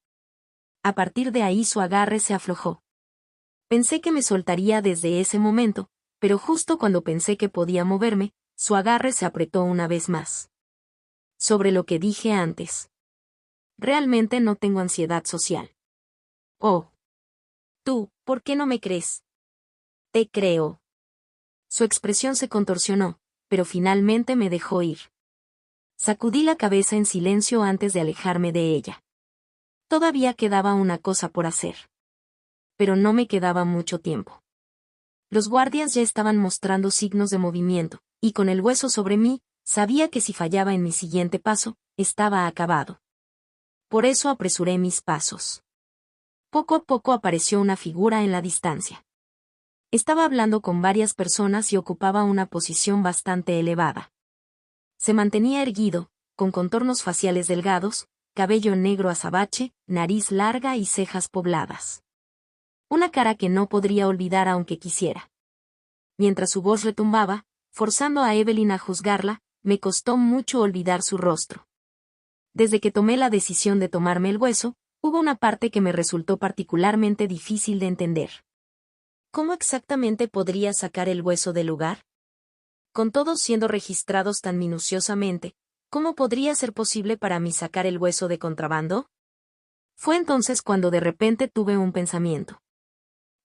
A partir de ahí su agarre se aflojó. Pensé que me soltaría desde ese momento, pero justo cuando pensé que podía moverme, su agarre se apretó una vez más. Sobre lo que dije antes. Realmente no tengo ansiedad social. Oh. Tú, ¿por qué no me crees? Te creo. Su expresión se contorsionó, pero finalmente me dejó ir. Sacudí la cabeza en silencio antes de alejarme de ella. Todavía quedaba una cosa por hacer. Pero no me quedaba mucho tiempo. Los guardias ya estaban mostrando signos de movimiento, y con el hueso sobre mí, sabía que si fallaba en mi siguiente paso, estaba acabado. Por eso apresuré mis pasos. Poco a poco apareció una figura en la distancia. Estaba hablando con varias personas y ocupaba una posición bastante elevada. Se mantenía erguido, con contornos faciales delgados, cabello negro azabache, nariz larga y cejas pobladas. Una cara que no podría olvidar aunque quisiera. Mientras su voz retumbaba, forzando a Evelyn a juzgarla, me costó mucho olvidar su rostro. Desde que tomé la decisión de tomarme el hueso, hubo una parte que me resultó particularmente difícil de entender. ¿Cómo exactamente podría sacar el hueso del lugar? Con todos siendo registrados tan minuciosamente, ¿cómo podría ser posible para mí sacar el hueso de contrabando? Fue entonces cuando de repente tuve un pensamiento.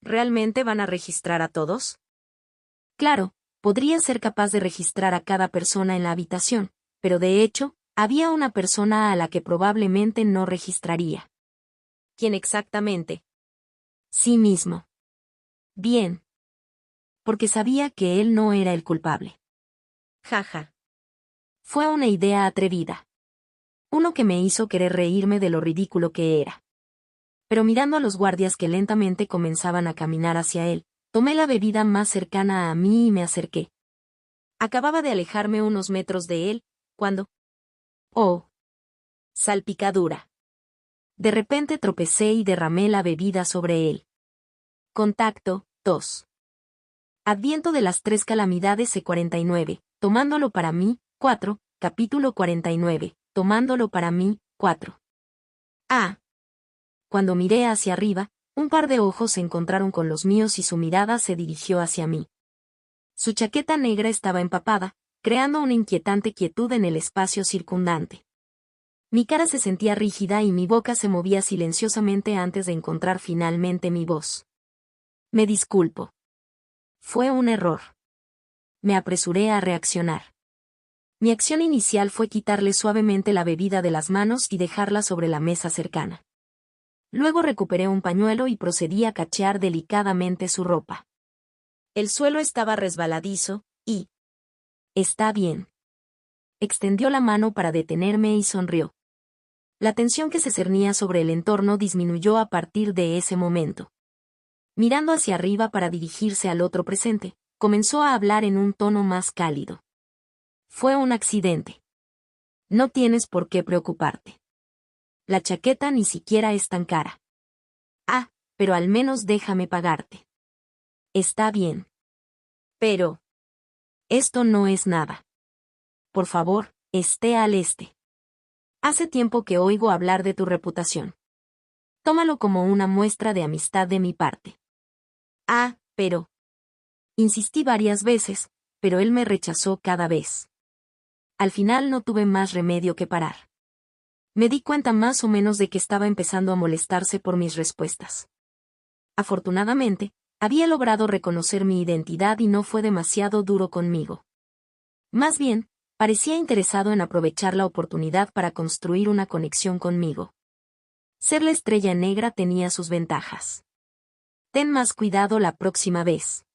¿Realmente van a registrar a todos? Claro, podría ser capaz de registrar a cada persona en la habitación, pero de hecho, había una persona a la que probablemente no registraría. ¿Quién exactamente? Sí mismo. Bien. Porque sabía que él no era el culpable. Jaja. Fue una idea atrevida. Uno que me hizo querer reírme de lo ridículo que era. Pero mirando a los guardias que lentamente comenzaban a caminar hacia él, tomé la bebida más cercana a mí y me acerqué. Acababa de alejarme unos metros de él, cuando... ¡Oh! Salpicadura. De repente tropecé y derramé la bebida sobre él. Contacto, tos. Adviento de las 3 calamidades C49, tomándolo para mí, 4, Capítulo 49. Tomándolo para mí, 4. Ah. Cuando miré hacia arriba, un par de ojos se encontraron con los míos y su mirada se dirigió hacia mí. Su chaqueta negra estaba empapada, creando una inquietante quietud en el espacio circundante. Mi cara se sentía rígida y mi boca se movía silenciosamente antes de encontrar finalmente mi voz. Me disculpo. Fue un error. Me apresuré a reaccionar. Mi acción inicial fue quitarle suavemente la bebida de las manos y dejarla sobre la mesa cercana. Luego recuperé un pañuelo y procedí a cachear delicadamente su ropa. El suelo estaba resbaladizo, y... Está bien. Extendió la mano para detenerme y sonrió. La tensión que se cernía sobre el entorno disminuyó a partir de ese momento. Mirando hacia arriba para dirigirse al otro presente, comenzó a hablar en un tono más cálido. Fue un accidente. No tienes por qué preocuparte. La chaqueta ni siquiera es tan cara. Ah, pero al menos déjame pagarte. Está bien. Pero... esto no es nada. Por favor, esté al este. Hace tiempo que oigo hablar de tu reputación. Tómalo como una muestra de amistad de mi parte. Ah, pero... Insistí varias veces, pero él me rechazó cada vez. Al final no tuve más remedio que parar. Me di cuenta más o menos de que estaba empezando a molestarse por mis respuestas. Afortunadamente, había logrado reconocer mi identidad y no fue demasiado duro conmigo. Más bien, parecía interesado en aprovechar la oportunidad para construir una conexión conmigo. Ser la estrella negra tenía sus ventajas. Ten más cuidado la próxima vez.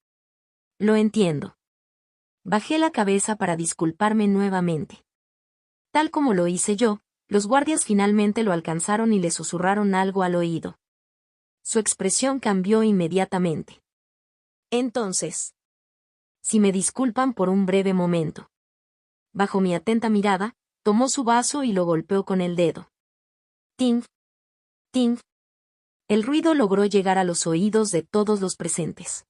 Lo entiendo. Bajé la cabeza para disculparme nuevamente. Tal como lo hice yo, los guardias finalmente lo alcanzaron y le susurraron algo al oído. Su expresión cambió inmediatamente. Entonces, si me disculpan por un breve momento. Bajo mi atenta mirada, tomó su vaso y lo golpeó con el dedo. Ting, ting. El ruido logró llegar a los oídos de todos los presentes.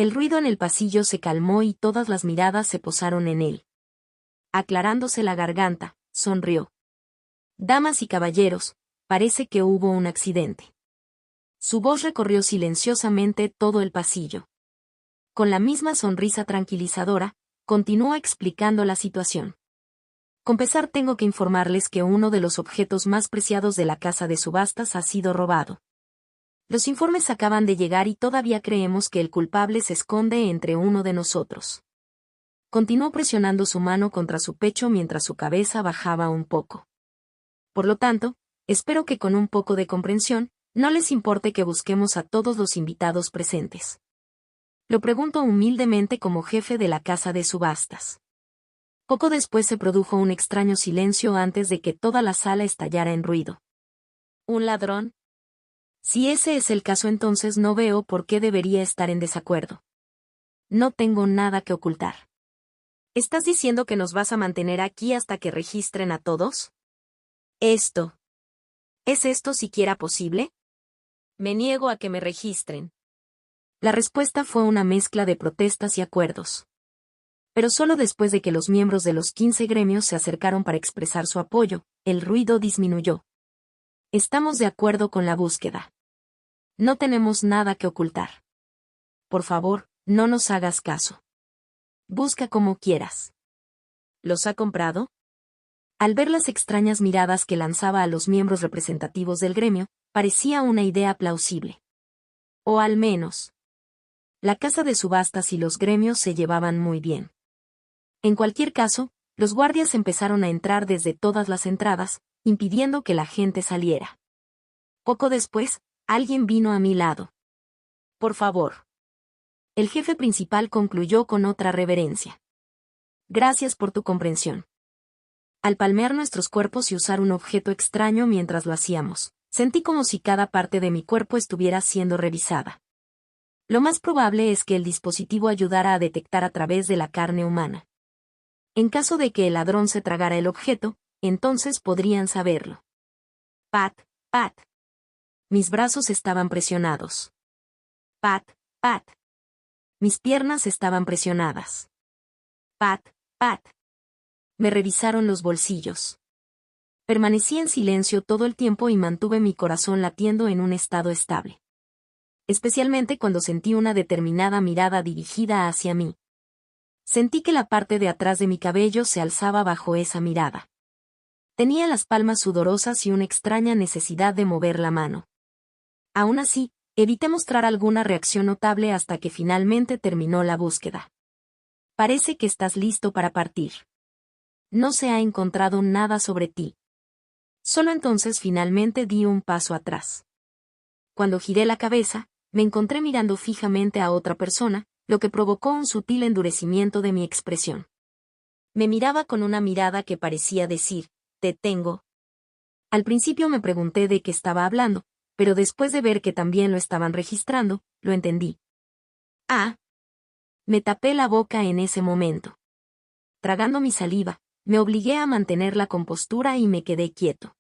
El ruido en el pasillo se calmó y todas las miradas se posaron en él. Aclarándose la garganta, sonrió. Damas y caballeros, parece que hubo un accidente. Su voz recorrió silenciosamente todo el pasillo. Con la misma sonrisa tranquilizadora, continuó explicando la situación. Con pesar tengo que informarles que uno de los objetos más preciados de la casa de subastas ha sido robado. Los informes acaban de llegar y todavía creemos que el culpable se esconde entre uno de nosotros. Continuó presionando su mano contra su pecho mientras su cabeza bajaba un poco. Por lo tanto, espero que con un poco de comprensión, no les importe que busquemos a todos los invitados presentes. Lo pregunto humildemente como jefe de la casa de subastas. Poco después se produjo un extraño silencio antes de que toda la sala estallara en ruido. ¿Un ladrón? Si ese es el caso, entonces no veo por qué debería estar en desacuerdo. No tengo nada que ocultar. ¿Estás diciendo que nos vas a mantener aquí hasta que registren a todos? ¿Es esto siquiera posible? Me niego a que me registren. La respuesta fue una mezcla de protestas y acuerdos. Pero solo después de que los miembros de los 15 gremios se acercaron para expresar su apoyo, el ruido disminuyó. Estamos de acuerdo con la búsqueda. No tenemos nada que ocultar. Por favor, no nos hagas caso. Busca como quieras. ¿Los ha comprado? Al ver las extrañas miradas que lanzaba a los miembros representativos del gremio, parecía una idea plausible. O al menos, la casa de subastas y los gremios se llevaban muy bien. En cualquier caso, los guardias empezaron a entrar desde todas las entradas, impidiendo que la gente saliera. Poco después, alguien vino a mi lado. Por favor. El jefe principal concluyó con otra reverencia. Gracias por tu comprensión. Al palmear nuestros cuerpos y usar un objeto extraño mientras lo hacíamos, sentí como si cada parte de mi cuerpo estuviera siendo revisada. Lo más probable es que el dispositivo ayudara a detectar a través de la carne humana. En caso de que el ladrón se tragara el objeto, entonces podrían saberlo. Pat, pat. Mis brazos estaban presionados. Pat, pat. Mis piernas estaban presionadas. Pat, pat. Me revisaron los bolsillos. Permanecí en silencio todo el tiempo y mantuve mi corazón latiendo en un estado estable. Especialmente cuando sentí una determinada mirada dirigida hacia mí. Sentí que la parte de atrás de mi cabello se alzaba bajo esa mirada. Tenía las palmas sudorosas y una extraña necesidad de mover la mano. Aún así, evité mostrar alguna reacción notable hasta que finalmente terminó la búsqueda. Parece que estás listo para partir. No se ha encontrado nada sobre ti. Solo entonces finalmente di un paso atrás. Cuando giré la cabeza, me encontré mirando fijamente a otra persona, lo que provocó un sutil endurecimiento de mi expresión. Me miraba con una mirada que parecía decir, «Te tengo». Al principio me pregunté de qué estaba hablando, pero después de ver que también lo estaban registrando, lo entendí. Ah. Me tapé la boca en ese momento. Tragando mi saliva, me obligué a mantener la compostura y me quedé quieto.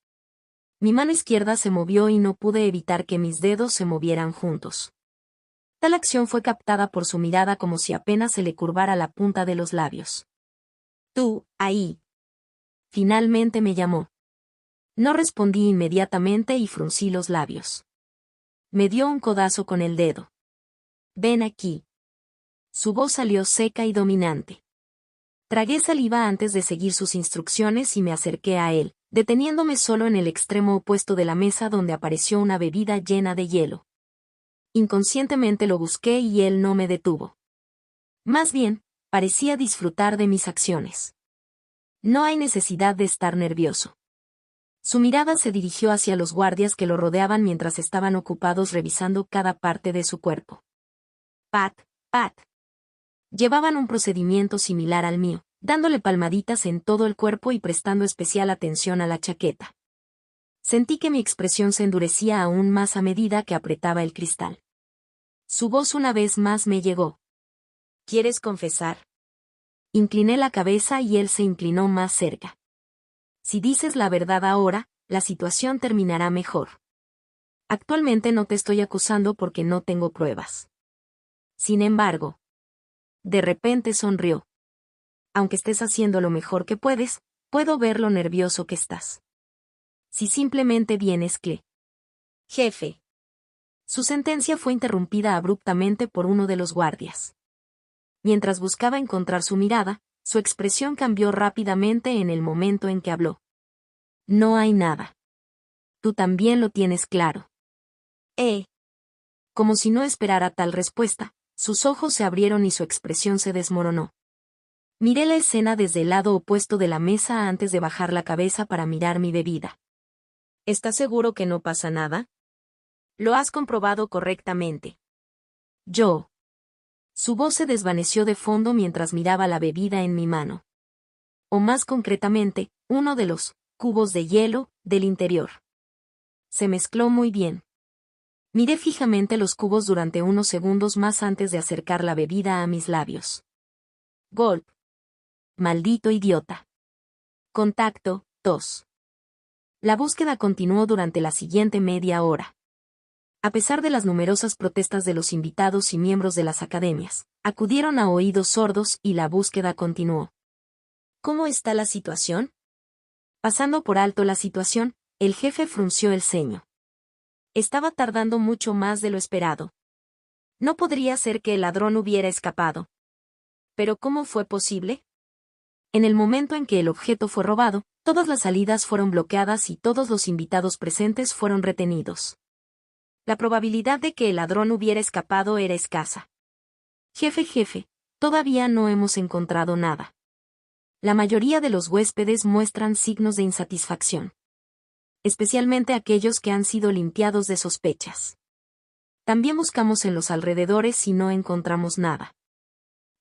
Mi mano izquierda se movió y no pude evitar que mis dedos se movieran juntos. Tal acción fue captada por su mirada como si apenas se le curvara la punta de los labios. «Tú, ahí». Finalmente me llamó. No respondí inmediatamente y fruncí los labios. Me dio un codazo con el dedo. «Ven aquí». Su voz salió seca y dominante. Tragué saliva antes de seguir sus instrucciones y me acerqué a él, deteniéndome solo en el extremo opuesto de la mesa donde apareció una bebida llena de hielo. Inconscientemente lo busqué y él no me detuvo. Más bien, parecía disfrutar de mis acciones. No hay necesidad de estar nervioso. Su mirada se dirigió hacia los guardias que lo rodeaban mientras estaban ocupados revisando cada parte de su cuerpo. Pat, pat. Llevaban un procedimiento similar al mío, dándole palmaditas en todo el cuerpo y prestando especial atención a la chaqueta. Sentí que mi expresión se endurecía aún más a medida que apretaba el cristal. Su voz una vez más me llegó. ¿Quieres confesar? Incliné la cabeza y él se inclinó más cerca. Si dices la verdad ahora, la situación terminará mejor. Actualmente no te estoy acusando porque no tengo pruebas. Sin embargo, de repente sonrió. Aunque estés haciendo lo mejor que puedes, puedo ver lo nervioso que estás. Si simplemente vienes que... Jefe. Su sentencia fue interrumpida abruptamente por uno de los guardias. Mientras buscaba encontrar su mirada, su expresión cambió rápidamente en el momento en que habló. No hay nada. Tú también lo tienes claro. Como si no esperara tal respuesta, sus ojos se abrieron y su expresión se desmoronó. Miré la escena desde el lado opuesto de la mesa antes de bajar la cabeza para mirar mi bebida. ¿Estás seguro que no pasa nada? Lo has comprobado correctamente. Yo. Su voz se desvaneció de fondo mientras miraba la bebida en mi mano. O más concretamente, uno de los cubos de hielo del interior. Se mezcló muy bien. Miré fijamente los cubos durante unos segundos más antes de acercar la bebida a mis labios. Golp. Maldito idiota. Contacto, tos. La búsqueda continuó durante la siguiente media hora. A pesar de las numerosas protestas de los invitados y miembros de las academias, acudieron a oídos sordos y la búsqueda continuó. ¿Cómo está la situación? Pasando por alto la situación, el jefe frunció el ceño. Estaba tardando mucho más de lo esperado. No podría ser que el ladrón hubiera escapado. ¿Pero cómo fue posible? En el momento en que el objeto fue robado, todas las salidas fueron bloqueadas y todos los invitados presentes fueron retenidos. La probabilidad de que el ladrón hubiera escapado era escasa. Jefe, todavía no hemos encontrado nada. La mayoría de los huéspedes muestran signos de insatisfacción. Especialmente aquellos que han sido limpiados de sospechas. También buscamos en los alrededores y no encontramos nada.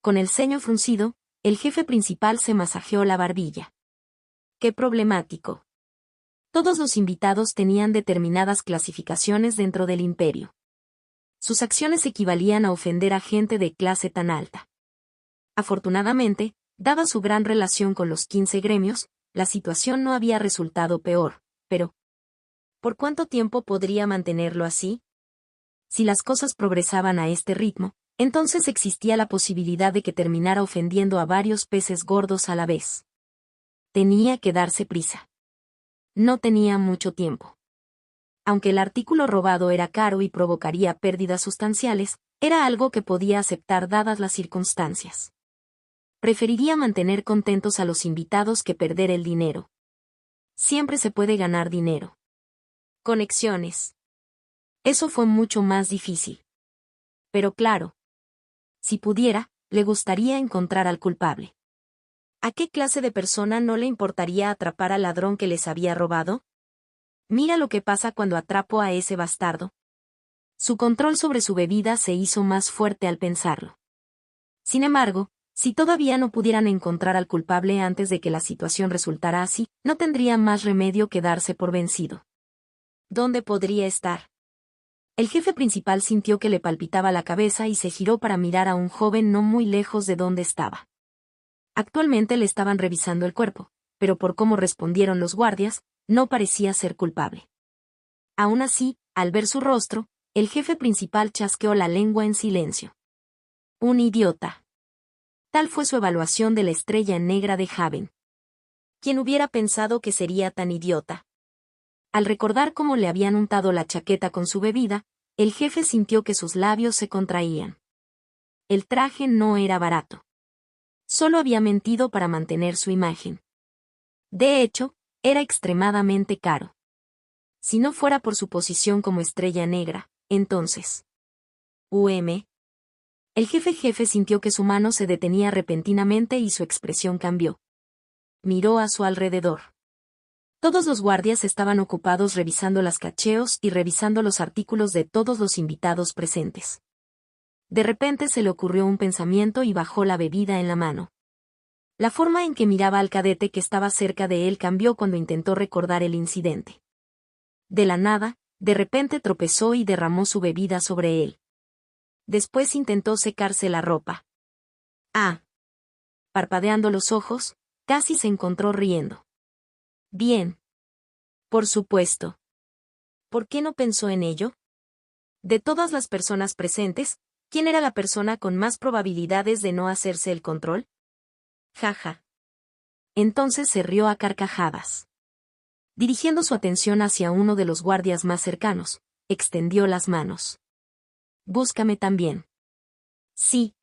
Con el ceño fruncido, el jefe principal se masajeó la barbilla. ¡Qué problemático! Todos los invitados tenían determinadas clasificaciones dentro del imperio. Sus acciones equivalían a ofender a gente de clase tan alta. Afortunadamente, dada su gran relación con los 15 gremios, la situación no había resultado peor, pero ¿por cuánto tiempo podría mantenerlo así? Si las cosas progresaban a este ritmo, entonces existía la posibilidad de que terminara ofendiendo a varios peces gordos a la vez. Tenía que darse prisa. No tenía mucho tiempo. Aunque el artículo robado era caro y provocaría pérdidas sustanciales, era algo que podía aceptar dadas las circunstancias. Preferiría mantener contentos a los invitados que perder el dinero. Siempre se puede ganar dinero. Conexiones. Eso fue mucho más difícil. Pero claro, si pudiera, le gustaría encontrar al culpable. ¿A qué clase de persona no le importaría atrapar al ladrón que les había robado? Mira lo que pasa cuando atrapo a ese bastardo. Su control sobre su bebida se hizo más fuerte al pensarlo. Sin embargo, si todavía no pudieran encontrar al culpable antes de que la situación resultara así, no tendría más remedio que darse por vencido. ¿Dónde podría estar? El jefe principal sintió que le palpitaba la cabeza y se giró para mirar a un joven no muy lejos de donde estaba. Actualmente le estaban revisando el cuerpo, pero por cómo respondieron los guardias, no parecía ser culpable. Aún así, al ver su rostro, el jefe principal chasqueó la lengua en silencio. Un idiota. Tal fue su evaluación de la estrella negra de Haven. ¿Quién hubiera pensado que sería tan idiota? Al recordar cómo le habían untado la chaqueta con su bebida, el jefe sintió que sus labios se contraían. El traje no era barato. Solo había mentido para mantener su imagen. De hecho, era extremadamente caro. Si no fuera por su posición como estrella negra, entonces... El jefe sintió que su mano se detenía repentinamente y su expresión cambió. Miró a su alrededor. Todos los guardias estaban ocupados revisando las cacheos y revisando los artículos de todos los invitados presentes. De repente se le ocurrió un pensamiento y bajó la bebida en la mano. La forma en que miraba al cadete que estaba cerca de él cambió cuando intentó recordar el incidente. De la nada, de repente tropezó y derramó su bebida sobre él. Después intentó secarse la ropa. Parpadeando los ojos, casi se encontró riendo. Bien. Por supuesto. ¿Por qué no pensó en ello? De todas las personas presentes, ¿quién era la persona con más probabilidades de no hacerse el control? Jaja. Entonces se rió a carcajadas. Dirigiendo su atención hacia uno de los guardias más cercanos, extendió las manos. Búscame también. Sí.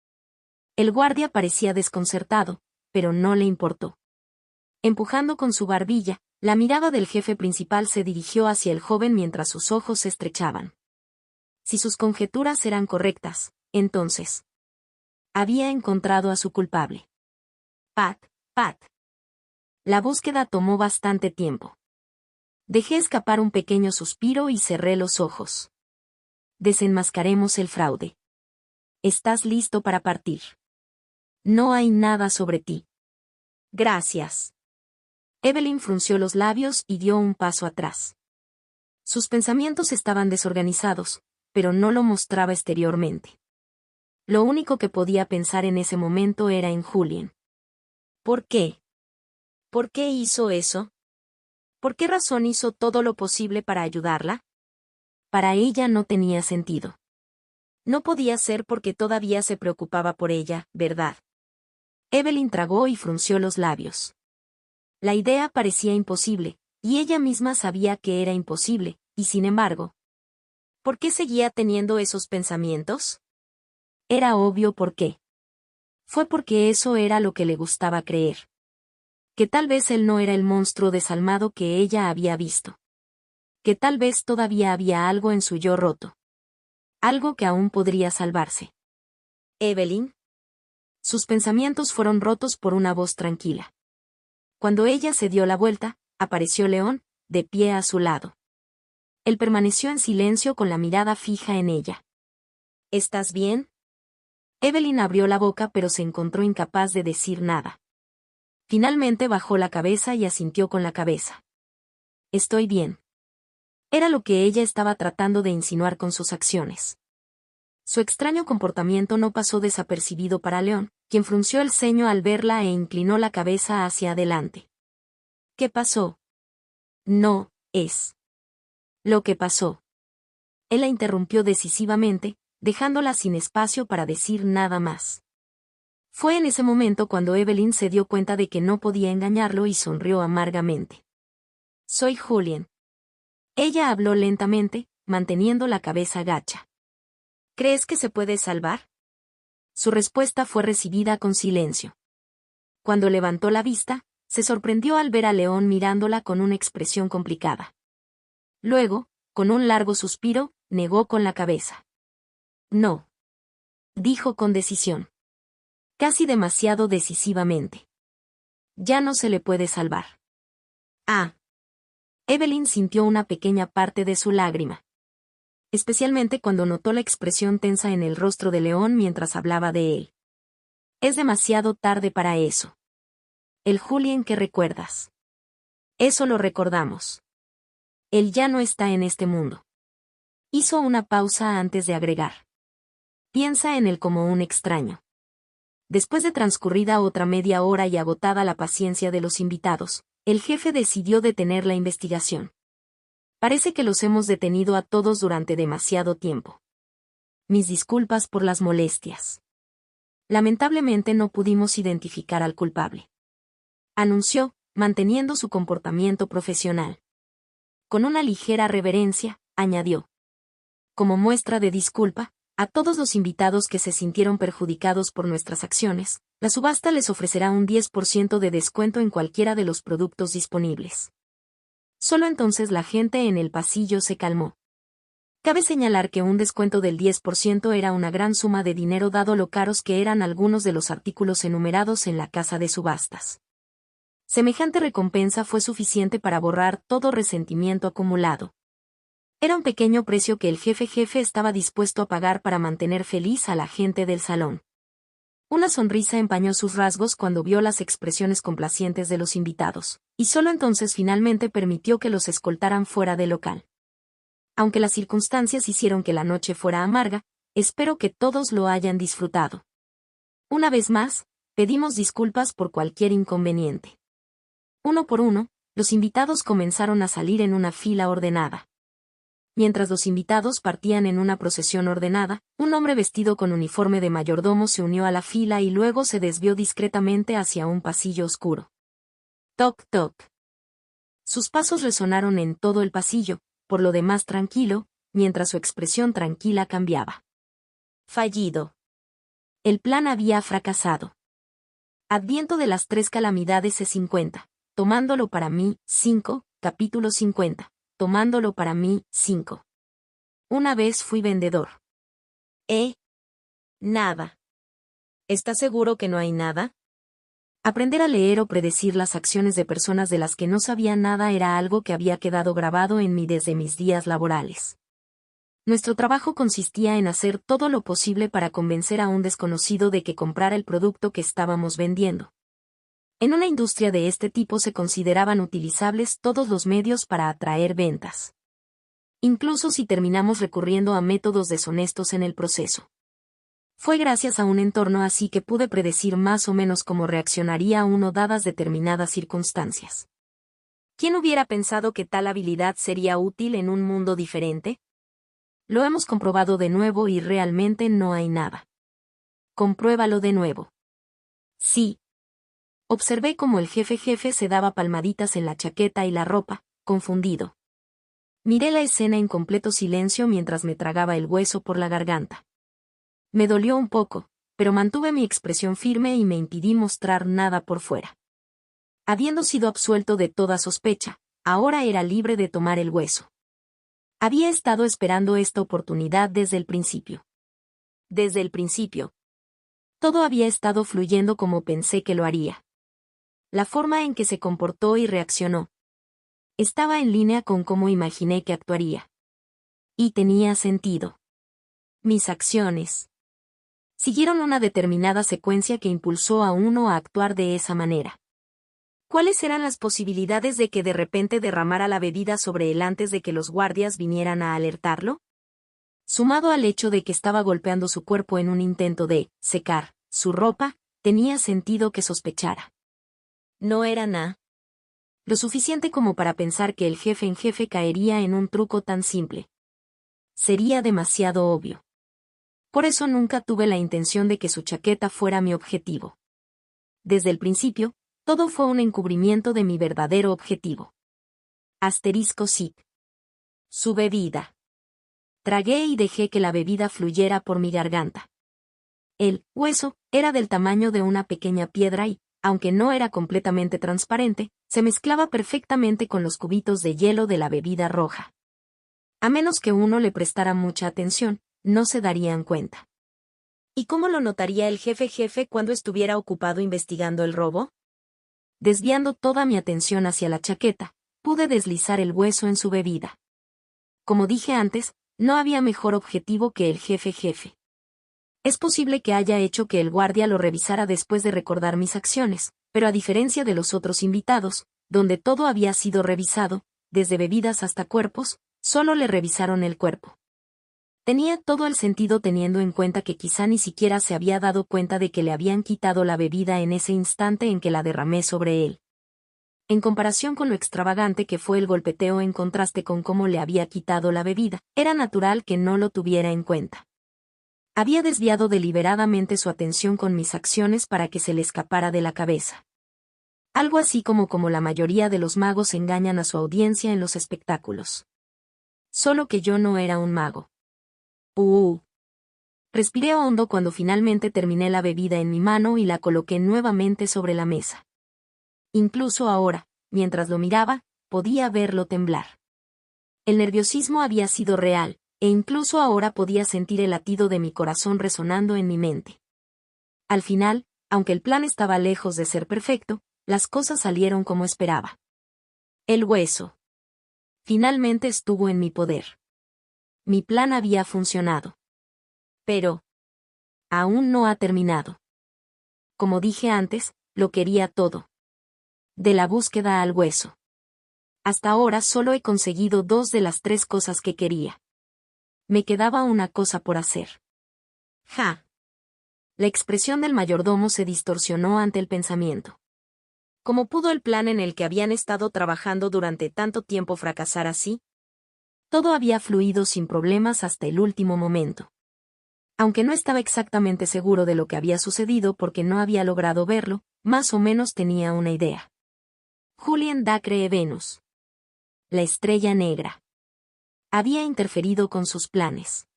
El guardia parecía desconcertado, pero no le importó. Empujando con su barbilla, la mirada del jefe principal se dirigió hacia el joven mientras sus ojos se estrechaban. Si sus conjeturas eran correctas, entonces... había encontrado a su culpable. Pat. La búsqueda tomó bastante tiempo. Dejé escapar un pequeño suspiro y cerré los ojos. Desenmascaremos el fraude. ¿Estás listo para partir? No hay nada sobre ti. Gracias. Evelyn frunció los labios y dio un paso atrás. Sus pensamientos estaban desorganizados, pero no lo mostraba exteriormente. Lo único que podía pensar en ese momento era en Julien. ¿Por qué? ¿Por qué hizo eso? ¿Por qué razón hizo todo lo posible para ayudarla? Para ella no tenía sentido. No podía ser porque todavía se preocupaba por ella, ¿verdad? Evelyn tragó y frunció los labios. La idea parecía imposible, y ella misma sabía que era imposible, y sin embargo... ¿por qué seguía teniendo esos pensamientos? Era obvio por qué. Fue porque eso era lo que le gustaba creer. Que tal vez él no era el monstruo desalmado que ella había visto. Que tal vez todavía había algo en su yo roto. Algo que aún podría salvarse. ¿Evelyn? Sus pensamientos fueron rotos por una voz tranquila. Cuando ella se dio la vuelta, apareció León, de pie a su lado. Él permaneció en silencio con la mirada fija en ella. ¿Estás bien? Evelyn abrió la boca pero se encontró incapaz de decir nada. Finalmente bajó la cabeza y asintió con la cabeza. Estoy bien. Era lo que ella estaba tratando de insinuar con sus acciones. Su extraño comportamiento no pasó desapercibido para León, quien frunció el ceño al verla e inclinó la cabeza hacia adelante. ¿Qué pasó? No, es. Lo que pasó. Él la interrumpió decisivamente, dejándola sin espacio para decir nada más. Fue en ese momento cuando Evelyn se dio cuenta de que no podía engañarlo y sonrió amargamente. Soy Julian. Ella habló lentamente, manteniendo la cabeza gacha. ¿Crees que se puede salvar? Su respuesta fue recibida con silencio. Cuando levantó la vista, se sorprendió al ver a León mirándola con una expresión complicada. Luego, con un largo suspiro, negó con la cabeza. No. Dijo con decisión. Casi demasiado decisivamente. Ya no se le puede salvar. Ah. Evelyn sintió una pequeña parte de su lágrima. Especialmente cuando notó la expresión tensa en el rostro de León mientras hablaba de él. Es demasiado tarde para eso. El Julián que recuerdas. Eso lo recordamos. Él ya no está en este mundo. Hizo una pausa antes de agregar. Piensa en él como un extraño. Después de transcurrida otra media hora y agotada la paciencia de los invitados, el jefe decidió detener la investigación. Parece que los hemos detenido a todos durante demasiado tiempo. Mis disculpas por las molestias. Lamentablemente no pudimos identificar al culpable. Anunció, manteniendo su comportamiento profesional. Con una ligera reverencia, añadió. Como muestra de disculpa, a todos los invitados que se sintieron perjudicados por nuestras acciones, la subasta les ofrecerá un 10% de descuento en cualquiera de los productos disponibles. Solo entonces la gente en el pasillo se calmó. Cabe señalar que un descuento del 10% era una gran suma de dinero dado lo caros que eran algunos de los artículos enumerados en la casa de subastas. Semejante recompensa fue suficiente para borrar todo resentimiento acumulado. Era un pequeño precio que el jefe estaba dispuesto a pagar para mantener feliz a la gente del salón. Una sonrisa empañó sus rasgos cuando vio las expresiones complacientes de los invitados, y solo entonces finalmente permitió que los escoltaran fuera del local. Aunque las circunstancias hicieron que la noche fuera amarga, espero que todos lo hayan disfrutado. Una vez más, pedimos disculpas por cualquier inconveniente. Uno por uno, los invitados comenzaron a salir en una fila ordenada. Mientras los invitados partían en una procesión ordenada, un hombre vestido con uniforme de mayordomo se unió a la fila y luego se desvió discretamente hacia un pasillo oscuro. Toc, toc. Sus pasos resonaron en todo el pasillo, por lo demás tranquilo, mientras su expresión tranquila cambiaba. Fallido. El plan había fracasado. Adviento de las 3 calamidades E50. Tomándolo para mí, 5, capítulo 50. Tomándolo para mí, 5. Una vez fui vendedor. Nada. ¿Estás seguro que no hay nada? Aprender a leer o predecir las acciones de personas de las que no sabía nada era algo que había quedado grabado en mí desde mis días laborales. Nuestro trabajo consistía en hacer todo lo posible para convencer a un desconocido de que comprara el producto que estábamos vendiendo. En una industria de este tipo se consideraban utilizables todos los medios para atraer ventas. Incluso si terminamos recurriendo a métodos deshonestos en el proceso. Fue gracias a un entorno así que pude predecir más o menos cómo reaccionaría uno dadas determinadas circunstancias. ¿Quién hubiera pensado que tal habilidad sería útil en un mundo diferente? Lo hemos comprobado de nuevo y realmente no hay nada. Compruébalo de nuevo. Sí. Observé cómo el jefe se daba palmaditas en la chaqueta y la ropa, confundido. Miré la escena en completo silencio mientras me tragaba el hueso por la garganta. Me dolió un poco, pero mantuve mi expresión firme y me impidí mostrar nada por fuera. Habiendo sido absuelto de toda sospecha, ahora era libre de tomar el hueso. Había estado esperando esta oportunidad desde el principio. Desde el principio. Todo había estado fluyendo como pensé que lo haría. La forma en que se comportó y reaccionó estaba en línea con cómo imaginé que actuaría. Y tenía sentido. Mis acciones siguieron una determinada secuencia que impulsó a uno a actuar de esa manera. ¿Cuáles eran las posibilidades de que de repente derramara la bebida sobre él antes de que los guardias vinieran a alertarlo? Sumado al hecho de que estaba golpeando su cuerpo en un intento de secar su ropa, tenía sentido que sospechara. No era nada. Lo suficiente como para pensar que el jefe caería en un truco tan simple. Sería demasiado obvio. Por eso nunca tuve la intención de que su chaqueta fuera mi objetivo. Desde el principio, todo fue un encubrimiento de mi verdadero objetivo. *Sig. Su bebida. Tragué y dejé que la bebida fluyera por mi garganta. El hueso era del tamaño de una pequeña piedra y, aunque no era completamente transparente, se mezclaba perfectamente con los cubitos de hielo de la bebida roja. A menos que uno le prestara mucha atención, no se darían cuenta. ¿Y cómo lo notaría el jefe cuando estuviera ocupado investigando el robo? Desviando toda mi atención hacia la chaqueta, pude deslizar el hueso en su bebida. Como dije antes, no había mejor objetivo que el jefe. Es posible que haya hecho que el guardia lo revisara después de recordar mis acciones, pero a diferencia de los otros invitados, donde todo había sido revisado, desde bebidas hasta cuerpos, solo le revisaron el cuerpo. Tenía todo el sentido teniendo en cuenta que quizá ni siquiera se había dado cuenta de que le habían quitado la bebida en ese instante en que la derramé sobre él. En comparación con lo extravagante que fue el golpeteo en contraste con cómo le había quitado la bebida, era natural que no lo tuviera en cuenta. Había desviado deliberadamente su atención con mis acciones para que se le escapara de la cabeza. Algo así como la mayoría de los magos engañan a su audiencia en los espectáculos. Solo que yo no era un mago. Respiré hondo cuando finalmente terminé la bebida en mi mano y la coloqué nuevamente sobre la mesa. Incluso ahora, mientras lo miraba, podía verlo temblar. El nerviosismo había sido real, e incluso ahora podía sentir el latido de mi corazón resonando en mi mente. Al final, aunque el plan estaba lejos de ser perfecto, las cosas salieron como esperaba. El hueso. Finalmente estuvo en mi poder. Mi plan había funcionado. Pero aún no ha terminado. Como dije antes, lo quería todo. De la búsqueda al hueso. Hasta ahora solo he conseguido 2 de las 3 cosas que quería. Me quedaba una cosa por hacer. ¡Ja! La expresión del mayordomo se distorsionó ante el pensamiento. ¿Cómo pudo el plan en el que habían estado trabajando durante tanto tiempo fracasar así? Todo había fluido sin problemas hasta el último momento. Aunque no estaba exactamente seguro de lo que había sucedido porque no había logrado verlo, más o menos tenía una idea. Julien Dacre Venus. La estrella negra. Había interferido con sus planes.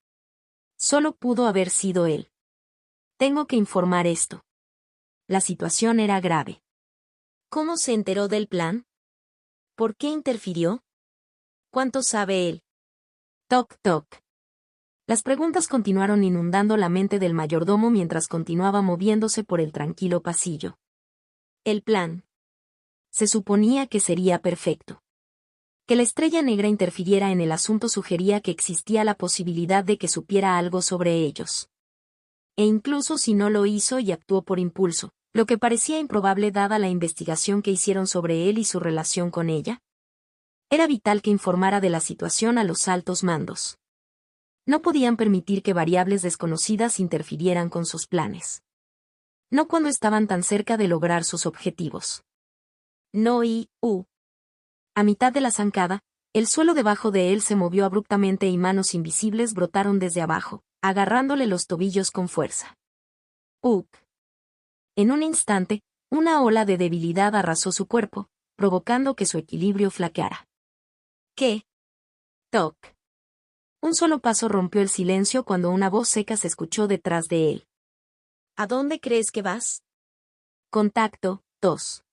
Solo pudo haber sido él. Tengo que informar esto. La situación era grave. ¿Cómo se enteró del plan? ¿Por qué interfirió? ¿Cuánto sabe él? Toc, toc. Las preguntas continuaron inundando la mente del mayordomo mientras continuaba moviéndose por el tranquilo pasillo. El plan. Se suponía que sería perfecto. Que la estrella negra interfiriera en el asunto sugería que existía la posibilidad de que supiera algo sobre ellos. E incluso si no lo hizo y actuó por impulso, lo que parecía improbable dada la investigación que hicieron sobre él y su relación con ella, era vital que informara de la situación a los altos mandos. No podían permitir que variables desconocidas interfirieran con sus planes. No cuando estaban tan cerca de lograr sus objetivos. No A mitad de la zancada, el suelo debajo de él se movió abruptamente y manos invisibles brotaron desde abajo, agarrándole los tobillos con fuerza. En un instante, una ola de debilidad arrasó su cuerpo, provocando que su equilibrio flaqueara. ¿Qué? Toc. Un solo paso rompió el silencio cuando una voz seca se escuchó detrás de él. ¿A dónde crees que vas? Contacto, tos.